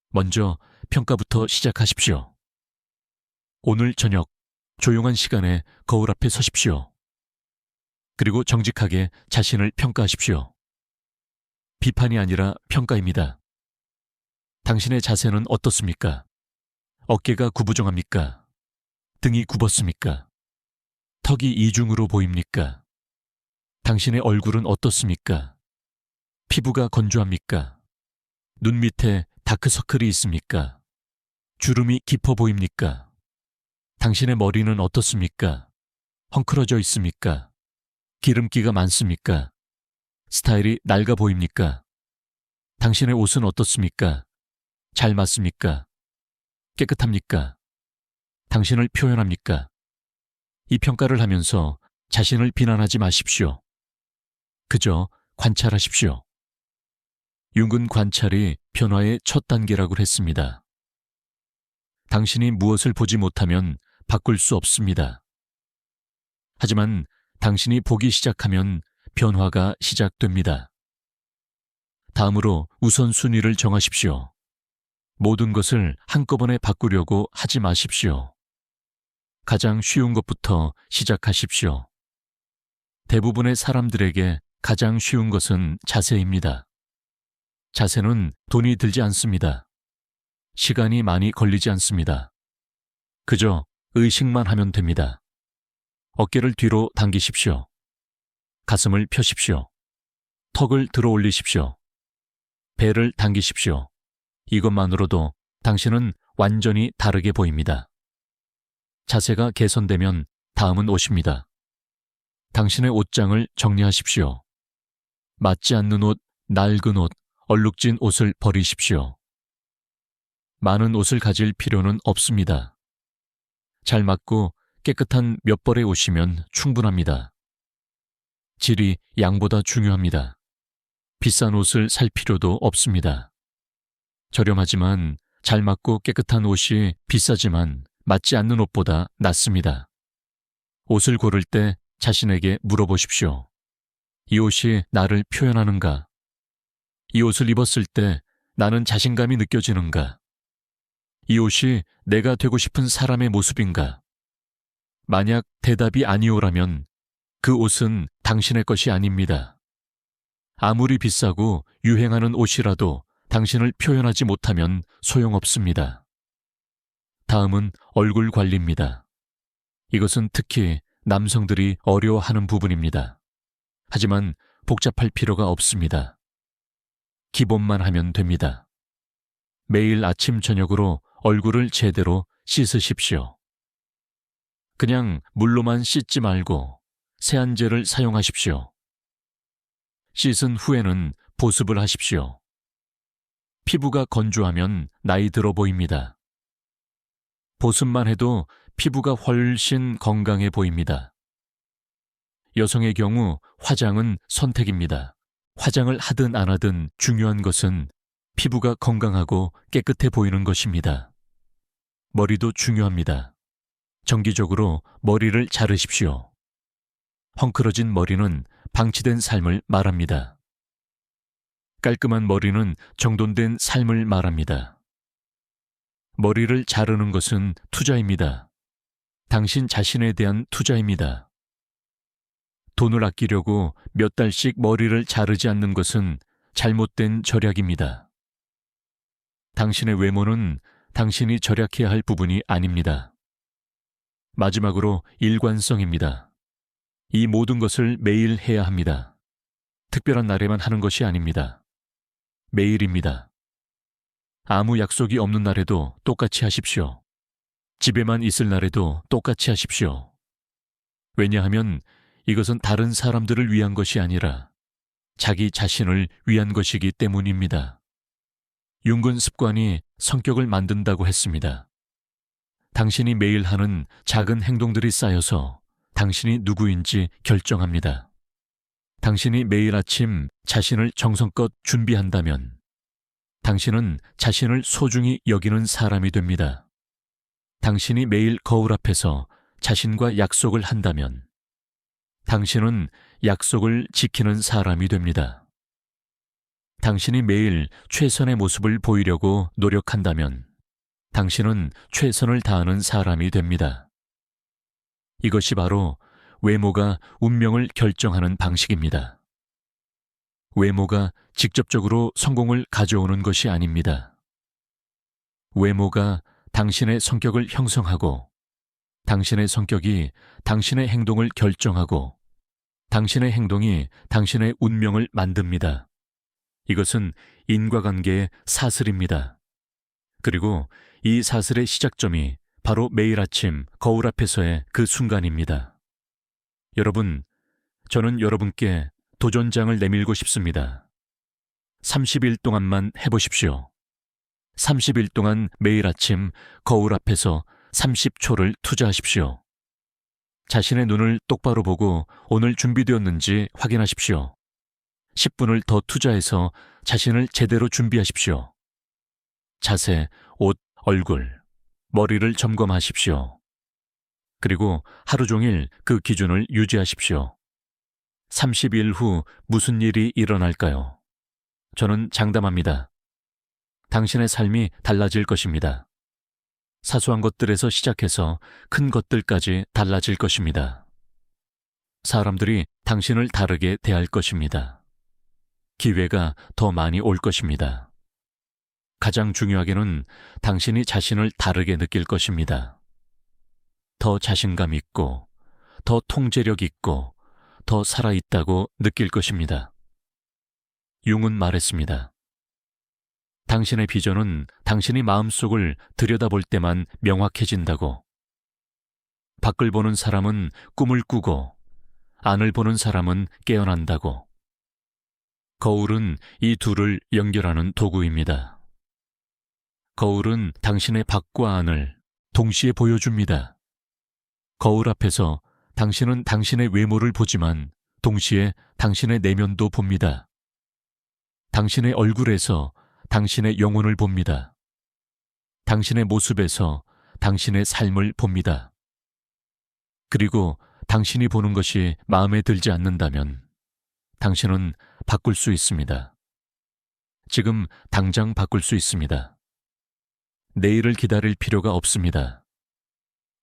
먼저 평가부터 시작하십시오. 오늘 저녁 조용한 시간에 거울 앞에 서십시오. 그리고 정직하게 자신을 평가하십시오. 비판이 아니라 평가입니다. 당신의 자세는 어떻습니까? 어깨가 구부정합니까? 등이 굽었습니까? 턱이 이중으로 보입니까? 당신의 얼굴은 어떻습니까? 피부가 건조합니까? 눈 밑에 다크서클이 있습니까? 주름이 깊어 보입니까? 당신의 머리는 어떻습니까? 헝클어져 있습니까? 기름기가 많습니까? 스타일이 낡아 보입니까? 당신의 옷은 어떻습니까? 잘 맞습니까? 깨끗합니까? 당신을 표현합니까? 이 평가를 하면서 자신을 비난하지 마십시오. 그저 관찰하십시오. 융근 관찰이 변화의 첫 단계라고 했습니다. 당신이 무엇을 보지 못하면 바꿀 수 없습니다. 하지만 당신이 보기 시작하면 변화가 시작됩니다. 다음으로 우선순위를 정하십시오. 모든 것을 한꺼번에 바꾸려고 하지 마십시오. 가장 쉬운 것부터 시작하십시오. 대부분의 사람들에게 가장 쉬운 것은 자세입니다. 자세는 돈이 들지 않습니다. 시간이 많이 걸리지 않습니다. 그저 의식만 하면 됩니다. 어깨를 뒤로 당기십시오. 가슴을 펴십시오. 턱을 들어 올리십시오. 배를 당기십시오. 이것만으로도 당신은 완전히 다르게 보입니다. 자세가 개선되면 다음은 옷입니다. 당신의 옷장을 정리하십시오. 맞지 않는 옷, 낡은 옷, 얼룩진 옷을 버리십시오. 많은 옷을 가질 필요는 없습니다. 잘 맞고 깨끗한 몇 벌의 옷이면 충분합니다. 질이 양보다 중요합니다. 비싼 옷을 살 필요도 없습니다. 저렴하지만 잘 맞고 깨끗한 옷이 비싸지만 맞지 않는 옷보다 낫습니다. 옷을 고를 때 자신에게 물어보십시오. 이 옷이 나를 표현하는가? 이 옷을 입었을 때 나는 자신감이 느껴지는가? 이 옷이 내가 되고 싶은 사람의 모습인가? 만약 대답이 아니오라면 그 옷은 당신의 것이 아닙니다. 아무리 비싸고 유행하는 옷이라도 당신을 표현하지 못하면 소용없습니다. 다음은 얼굴 관리입니다. 이것은 특히 남성들이 어려워하는 부분입니다. 하지만 복잡할 필요가 없습니다. 기본만 하면 됩니다. 매일 아침 저녁으로 얼굴을 제대로 씻으십시오. 그냥 물로만 씻지 말고 세안제를 사용하십시오. 씻은 후에는 보습을 하십시오. 피부가 건조하면 나이 들어 보입니다. 보습만 해도 피부가 훨씬 건강해 보입니다. 여성의 경우 화장은 선택입니다. 화장을 하든 안 하든 중요한 것은 피부가 건강하고 깨끗해 보이는 것입니다. 머리도 중요합니다. 정기적으로 머리를 자르십시오. 헝클어진 머리는 방치된 삶을 말합니다. 깔끔한 머리는 정돈된 삶을 말합니다. 머리를 자르는 것은 투자입니다. 당신 자신에 대한 투자입니다. 돈을 아끼려고 몇 달씩 머리를 자르지 않는 것은 잘못된 절약입니다. 당신의 외모는 당신이 절약해야 할 부분이 아닙니다. 마지막으로 일관성입니다. 이 모든 것을 매일 해야 합니다. 특별한 날에만 하는 것이 아닙니다. 매일입니다. 아무 약속이 없는 날에도 똑같이 하십시오. 집에만 있을 날에도 똑같이 하십시오. 왜냐하면 이것은 다른 사람들을 위한 것이 아니라 자기 자신을 위한 것이기 때문입니다. 융근 습관이 성격을 만든다고 했습니다. 당신이 매일 하는 작은 행동들이 쌓여서 당신이 누구인지 결정합니다. 당신이 매일 아침 자신을 정성껏 준비한다면 당신은 자신을 소중히 여기는 사람이 됩니다. 당신이 매일 거울 앞에서 자신과 약속을 한다면 당신은 약속을 지키는 사람이 됩니다. 당신이 매일 최선의 모습을 보이려고 노력한다면 당신은 최선을 다하는 사람이 됩니다. 이것이 바로 외모가 운명을 결정하는 방식입니다. 외모가 직접적으로 성공을 가져오는 것이 아닙니다. 외모가 당신의 성격을 형성하고 당신의 성격이 당신의 행동을 결정하고 당신의 행동이 당신의 운명을 만듭니다. 이것은 인과관계의 사슬입니다. 그리고 이 사슬의 시작점이 바로 매일 아침 거울 앞에서의 그 순간입니다. 여러분, 저는 여러분께 도전장을 내밀고 싶습니다. 30일 동안만 해보십시오. 30일 동안 매일 아침 거울 앞에서 30초를 투자하십시오. 자신의 눈을 똑바로 보고 오늘 준비되었는지 확인하십시오. 10분을 더 투자해서 자신을 제대로 준비하십시오. 자세, 옷, 얼굴, 머리를 점검하십시오. 그리고 하루 종일 그 기준을 유지하십시오. 30일 후 무슨 일이 일어날까요? 저는 장담합니다. 당신의 삶이 달라질 것입니다. 사소한 것들에서 시작해서 큰 것들까지 달라질 것입니다. 사람들이 당신을 다르게 대할 것입니다. 기회가 더 많이 올 것입니다. 가장 중요하게는 당신이 자신을 다르게 느낄 것입니다. 더 자신감 있고, 더 통제력 있고, 더 살아있다고 느낄 것입니다. 융은 말했습니다. 당신의 비전은 당신이 마음속을 들여다볼 때만 명확해진다고. 밖을 보는 사람은 꿈을 꾸고, 안을 보는 사람은 깨어난다고. 거울은 이 둘을 연결하는 도구입니다. 거울은 당신의 밖과 안을 동시에 보여줍니다. 거울 앞에서 당신은 당신의 외모를 보지만 동시에 당신의 내면도 봅니다. 당신의 얼굴에서 당신의 영혼을 봅니다. 당신의 모습에서 당신의 삶을 봅니다. 그리고 당신이 보는 것이 마음에 들지 않는다면 당신은 바꿀 수 있습니다. 지금 당장 바꿀 수 있습니다. 내일을 기다릴 필요가 없습니다.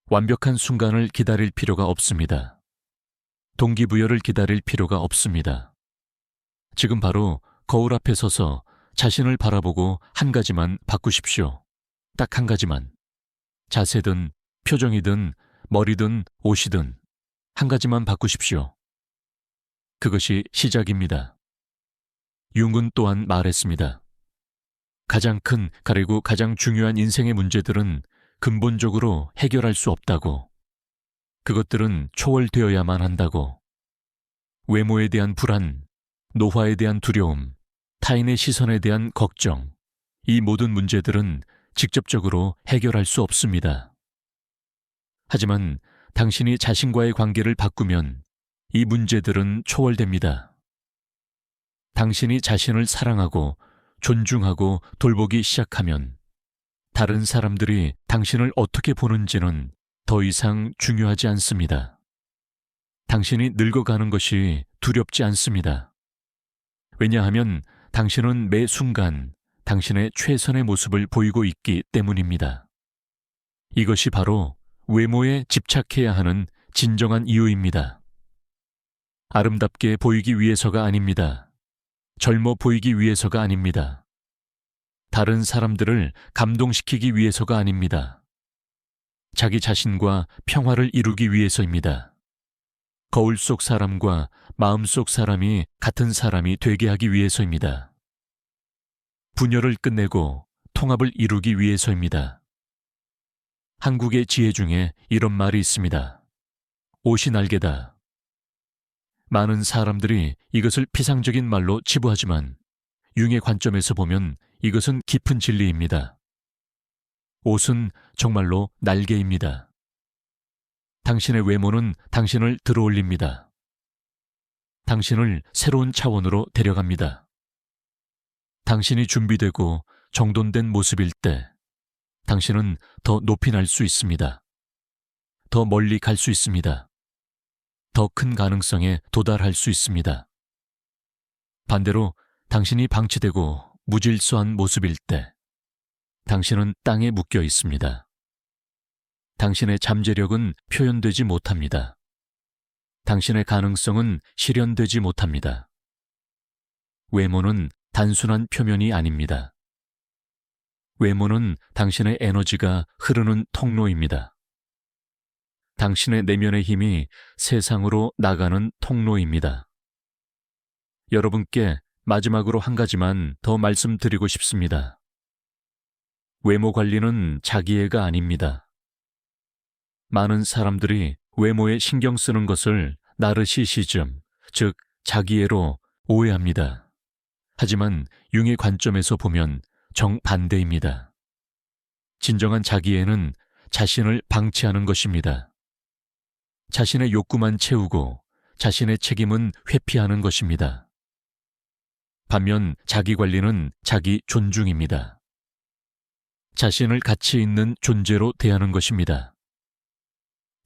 완벽한 순간을 기다릴 필요가 없습니다. 동기부여를 기다릴 필요가 없습니다. 지금 바로 거울 앞에 서서 자신을 바라보고 한 가지만 바꾸십시오. 딱 한 가지만. 자세든 표정이든 머리든 옷이든 한 가지만 바꾸십시오. 그것이 시작입니다. 융은 또한 말했습니다. 가장 큰 그리고 가장 중요한 인생의 문제들은 근본적으로 해결할 수 없다고. 그것들은 초월되어야만 한다고. 외모에 대한 불안, 노화에 대한 두려움, 타인의 시선에 대한 걱정, 이 모든 문제들은 직접적으로 해결할 수 없습니다. 하지만 당신이 자신과의 관계를 바꾸면 이 문제들은 초월됩니다. 당신이 자신을 사랑하고 존중하고 돌보기 시작하면 다른 사람들이 당신을 어떻게 보는지는 더 이상 중요하지 않습니다. 당신이 늙어가는 것이 두렵지 않습니다. 왜냐하면 당신은 매 순간 당신의 최선의 모습을 보이고 있기 때문입니다. 이것이 바로 외모에 집착해야 하는 진정한 이유입니다. 아름답게 보이기 위해서가 아닙니다. 젊어 보이기 위해서가 아닙니다. 다른 사람들을 감동시키기 위해서가 아닙니다. 자기 자신과 평화를 이루기 위해서입니다. 거울 속 사람과 마음 속 사람이 같은 사람이 되게 하기 위해서입니다. 분열을 끝내고 통합을 이루기 위해서입니다. 한국의 지혜 중에 이런 말이 있습니다. 옷이 날개다. 많은 사람들이 이것을 피상적인 말로 치부하지만 융의 관점에서 보면 이것은 깊은 진리입니다. 옷은 정말로 날개입니다. 당신의 외모는 당신을 들어올립니다. 당신을 새로운 차원으로 데려갑니다. 당신이 준비되고 정돈된 모습일 때 당신은 더 높이 날 수 있습니다. 더 멀리 갈 수 있습니다. 더 큰 가능성에 도달할 수 있습니다. 반대로 당신이 방치되고 무질서한 모습일 때 당신은 땅에 묶여 있습니다. 당신의 잠재력은 표현되지 못합니다. 당신의 가능성은 실현되지 못합니다. 외모는 단순한 표면이 아닙니다. 외모는 당신의 에너지가 흐르는 통로입니다. 당신의 내면의 힘이 세상으로 나가는 통로입니다. 여러분께 마지막으로 한 가지만 더 말씀드리고 싶습니다. 외모 관리는 자기애가 아닙니다. 많은 사람들이 외모에 신경 쓰는 것을 나르시시즘, 즉 자기애로 오해합니다. 하지만 융의 관점에서 보면 정반대입니다. 진정한 자기애는 자신을 방치하는 것입니다. 자신의 욕구만 채우고 자신의 책임은 회피하는 것입니다. 반면 자기관리는 자기 존중입니다. 자신을 가치 있는 존재로 대하는 것입니다.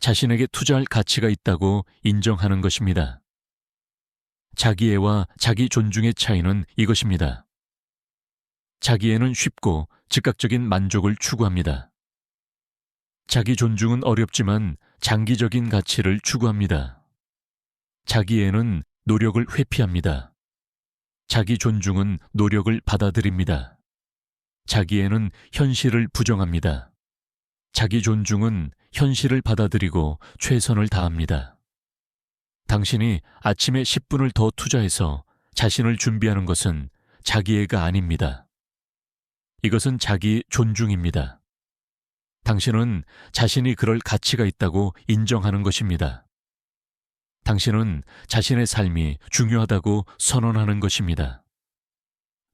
자신에게 투자할 가치가 있다고 인정하는 것입니다. 자기애와 자기 존중의 차이는 이것입니다. 자기애는 쉽고 즉각적인 만족을 추구합니다. 자기 존중은 어렵지만 장기적인 가치를 추구합니다. 자기애는 노력을 회피합니다. 자기 존중은 노력을 받아들입니다. 자기애는 현실을 부정합니다. 자기 존중은 현실을 받아들이고 최선을 다합니다. 당신이 아침에 10분을 더 투자해서 자신을 준비하는 것은 자기애가 아닙니다. 이것은 자기 존중입니다. 당신은 자신이 그럴 가치가 있다고 인정하는 것입니다. 당신은 자신의 삶이 중요하다고 선언하는 것입니다.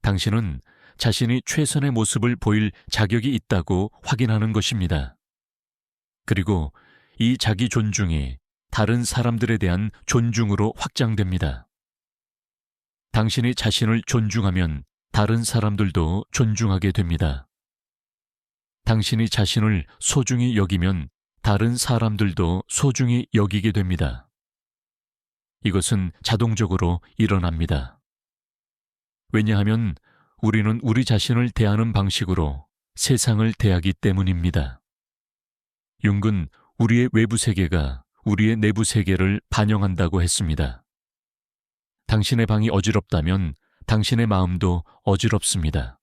당신은 자신이 최선의 모습을 보일 자격이 있다고 확인하는 것입니다. 그리고 이 자기 존중이 다른 사람들에 대한 존중으로 확장됩니다. 당신이 자신을 존중하면 다른 사람들도 존중하게 됩니다. 당신이 자신을 소중히 여기면 다른 사람들도 소중히 여기게 됩니다. 이것은 자동적으로 일어납니다. 왜냐하면 우리는 우리 자신을 대하는 방식으로 세상을 대하기 때문입니다. 융은 우리의 외부 세계가 우리의 내부 세계를 반영한다고 했습니다. 당신의 방이 어지럽다면 당신의 마음도 어지럽습니다.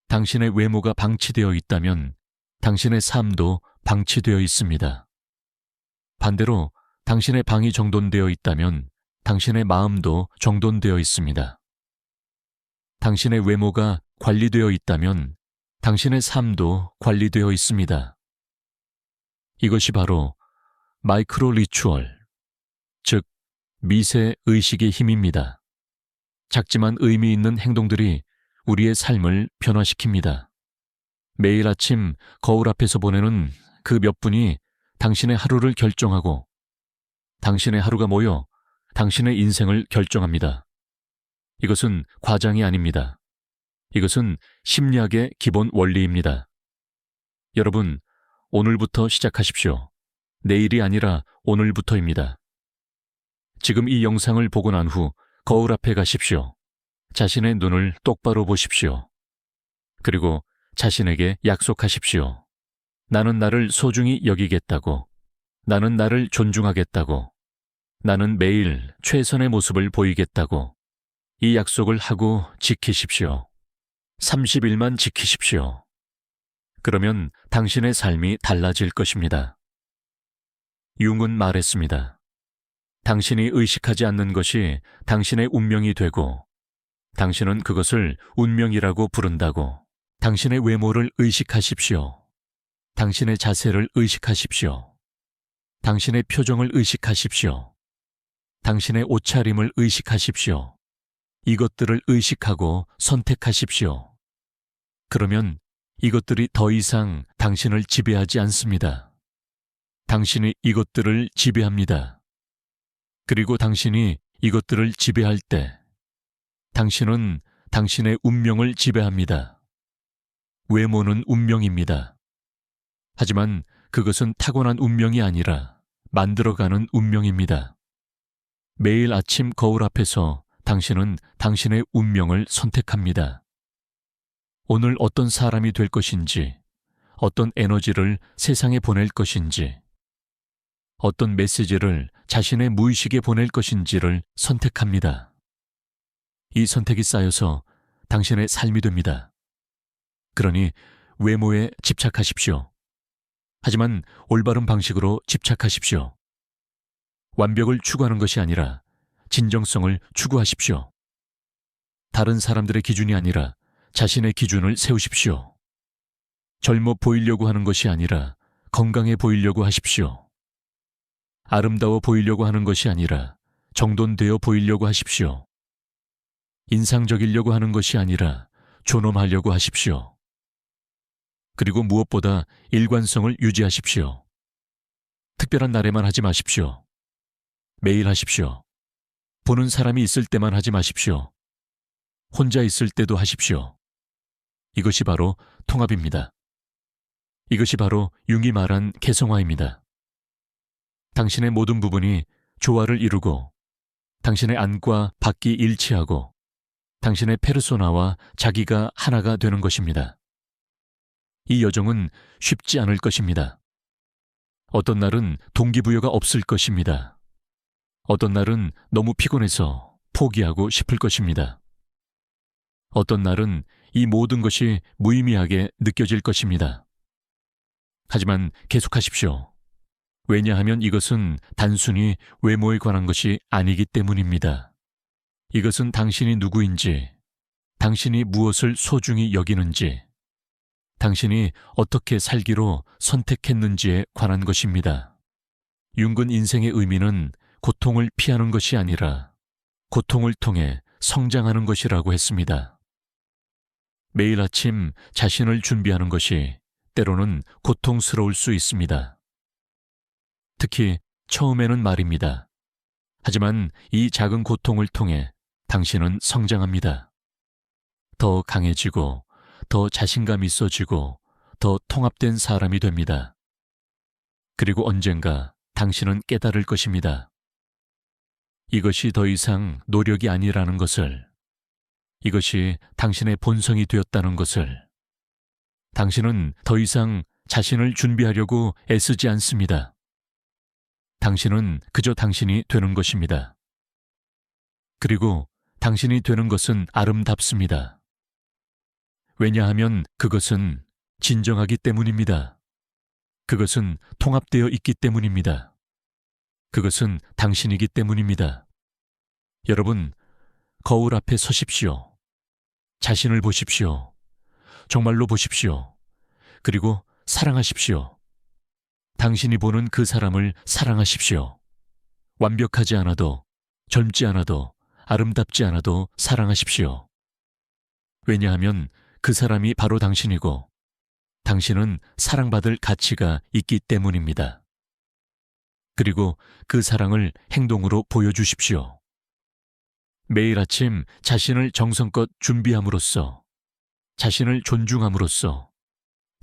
당신의 외모가 방치되어 있다면 당신의 삶도 방치되어 있습니다. 반대로 당신의 방이 정돈되어 있다면 당신의 마음도 정돈되어 있습니다. 당신의 외모가 관리되어 있다면 당신의 삶도 관리되어 있습니다. 이것이 바로 마이크로 리추얼, 즉 미세 의식의 힘입니다. 작지만 의미 있는 행동들이 우리의 삶을 변화시킵니다. 매일 아침 거울 앞에서 보내는 그 몇 분이 당신의 하루를 결정하고 당신의 하루가 모여 당신의 인생을 결정합니다. 이것은 과장이 아닙니다. 이것은 심리학의 기본 원리입니다. 여러분, 오늘부터 시작하십시오. 내일이 아니라 오늘부터입니다. 지금 이 영상을 보고 난 후 거울 앞에 가십시오. 자신의 눈을 똑바로 보십시오. 그리고 자신에게 약속하십시오. 나는 나를 소중히 여기겠다고. 나는 나를 존중하겠다고. 나는 매일 최선의 모습을 보이겠다고. 이 약속을 하고 지키십시오. 30일만 지키십시오. 그러면 당신의 삶이 달라질 것입니다. 융은 말했습니다. 당신이 의식하지 않는 것이 당신의 운명이 되고 당신은 그것을 운명이라고 부른다고. 당신의 외모를 의식하십시오. 당신의 자세를 의식하십시오. 당신의 표정을 의식하십시오. 당신의 옷차림을 의식하십시오. 이것들을 의식하고 선택하십시오. 그러면 이것들이 더 이상 당신을 지배하지 않습니다. 당신이 이것들을 지배합니다. 그리고 당신이 이것들을 지배할 때 당신은 당신의 운명을 지배합니다. 외모는 운명입니다. 하지만 그것은 타고난 운명이 아니라 만들어가는 운명입니다. 매일 아침 거울 앞에서 당신은 당신의 운명을 선택합니다. 오늘 어떤 사람이 될 것인지, 어떤 에너지를 세상에 보낼 것인지, 어떤 메시지를 자신의 무의식에 보낼 것인지를 선택합니다. 이 선택이 쌓여서 당신의 삶이 됩니다. 그러니 외모에 집착하십시오. 하지만 올바른 방식으로 집착하십시오. 완벽을 추구하는 것이 아니라 진정성을 추구하십시오. 다른 사람들의 기준이 아니라 자신의 기준을 세우십시오. 젊어 보이려고 하는 것이 아니라 건강해 보이려고 하십시오. 아름다워 보이려고 하는 것이 아니라 정돈되어 보이려고 하십시오. 인상적이려고 하는 것이 아니라 존엄하려고 하십시오. 그리고 무엇보다 일관성을 유지하십시오. 특별한 날에만 하지 마십시오. 매일 하십시오. 보는 사람이 있을 때만 하지 마십시오. 혼자 있을 때도 하십시오. 이것이 바로 통합입니다. 이것이 바로 융이 말한 개성화입니다. 당신의 모든 부분이 조화를 이루고 당신의 안과 밖이 일치하고 당신의 페르소나와 자기가 하나가 되는 것입니다. 이 여정은 쉽지 않을 것입니다. 어떤 날은 동기부여가 없을 것입니다. 어떤 날은 너무 피곤해서 포기하고 싶을 것입니다. 어떤 날은 이 모든 것이 무의미하게 느껴질 것입니다. 하지만 계속하십시오. 왜냐하면 이것은 단순히 외모에 관한 것이 아니기 때문입니다. 이것은 당신이 누구인지, 당신이 무엇을 소중히 여기는지, 당신이 어떻게 살기로 선택했는지에 관한 것입니다. 융근 인생의 의미는 고통을 피하는 것이 아니라 고통을 통해 성장하는 것이라고 했습니다. 매일 아침 자신을 준비하는 것이 때로는 고통스러울 수 있습니다. 특히 처음에는 말입니다. 하지만 이 작은 고통을 통해 당신은 성장합니다. 더 강해지고, 더 자신감 있어지고, 더 통합된 사람이 됩니다. 그리고 언젠가 당신은 깨달을 것입니다. 이것이 더 이상 노력이 아니라는 것을, 이것이 당신의 본성이 되었다는 것을, 당신은 더 이상 자신을 준비하려고 애쓰지 않습니다. 당신은 그저 당신이 되는 것입니다. 그리고 당신이 되는 것은 아름답습니다. 왜냐하면 그것은 진정하기 때문입니다. 그것은 통합되어 있기 때문입니다. 그것은 당신이기 때문입니다. 여러분, 거울 앞에 서십시오. 자신을 보십시오. 정말로 보십시오. 그리고 사랑하십시오. 당신이 보는 그 사람을 사랑하십시오. 완벽하지 않아도, 젊지 않아도, 아름답지 않아도 사랑하십시오. 왜냐하면 그 사람이 바로 당신이고, 당신은 사랑받을 가치가 있기 때문입니다. 그리고 그 사랑을 행동으로 보여주십시오. 매일 아침 자신을 정성껏 준비함으로써, 자신을 존중함으로써,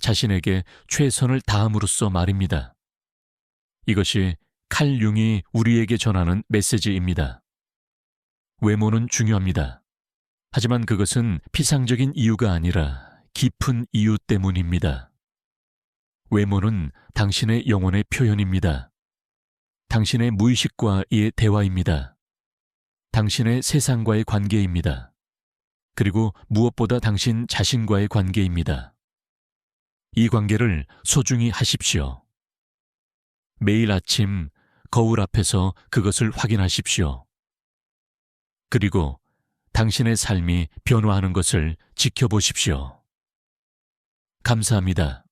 자신에게 최선을 다함으로써 말입니다. 이것이 칼 융이 우리에게 전하는 메시지입니다. 외모는 중요합니다. 하지만 그것은 피상적인 이유가 아니라 깊은 이유 때문입니다. 외모는 당신의 영혼의 표현입니다. 당신의 무의식과의 대화입니다. 당신의 세상과의 관계입니다. 그리고 무엇보다 당신 자신과의 관계입니다. 이 관계를 소중히 하십시오. 매일 아침 거울 앞에서 그것을 확인하십시오. 그리고 당신의 삶이 변화하는 것을 지켜보십시오. 감사합니다.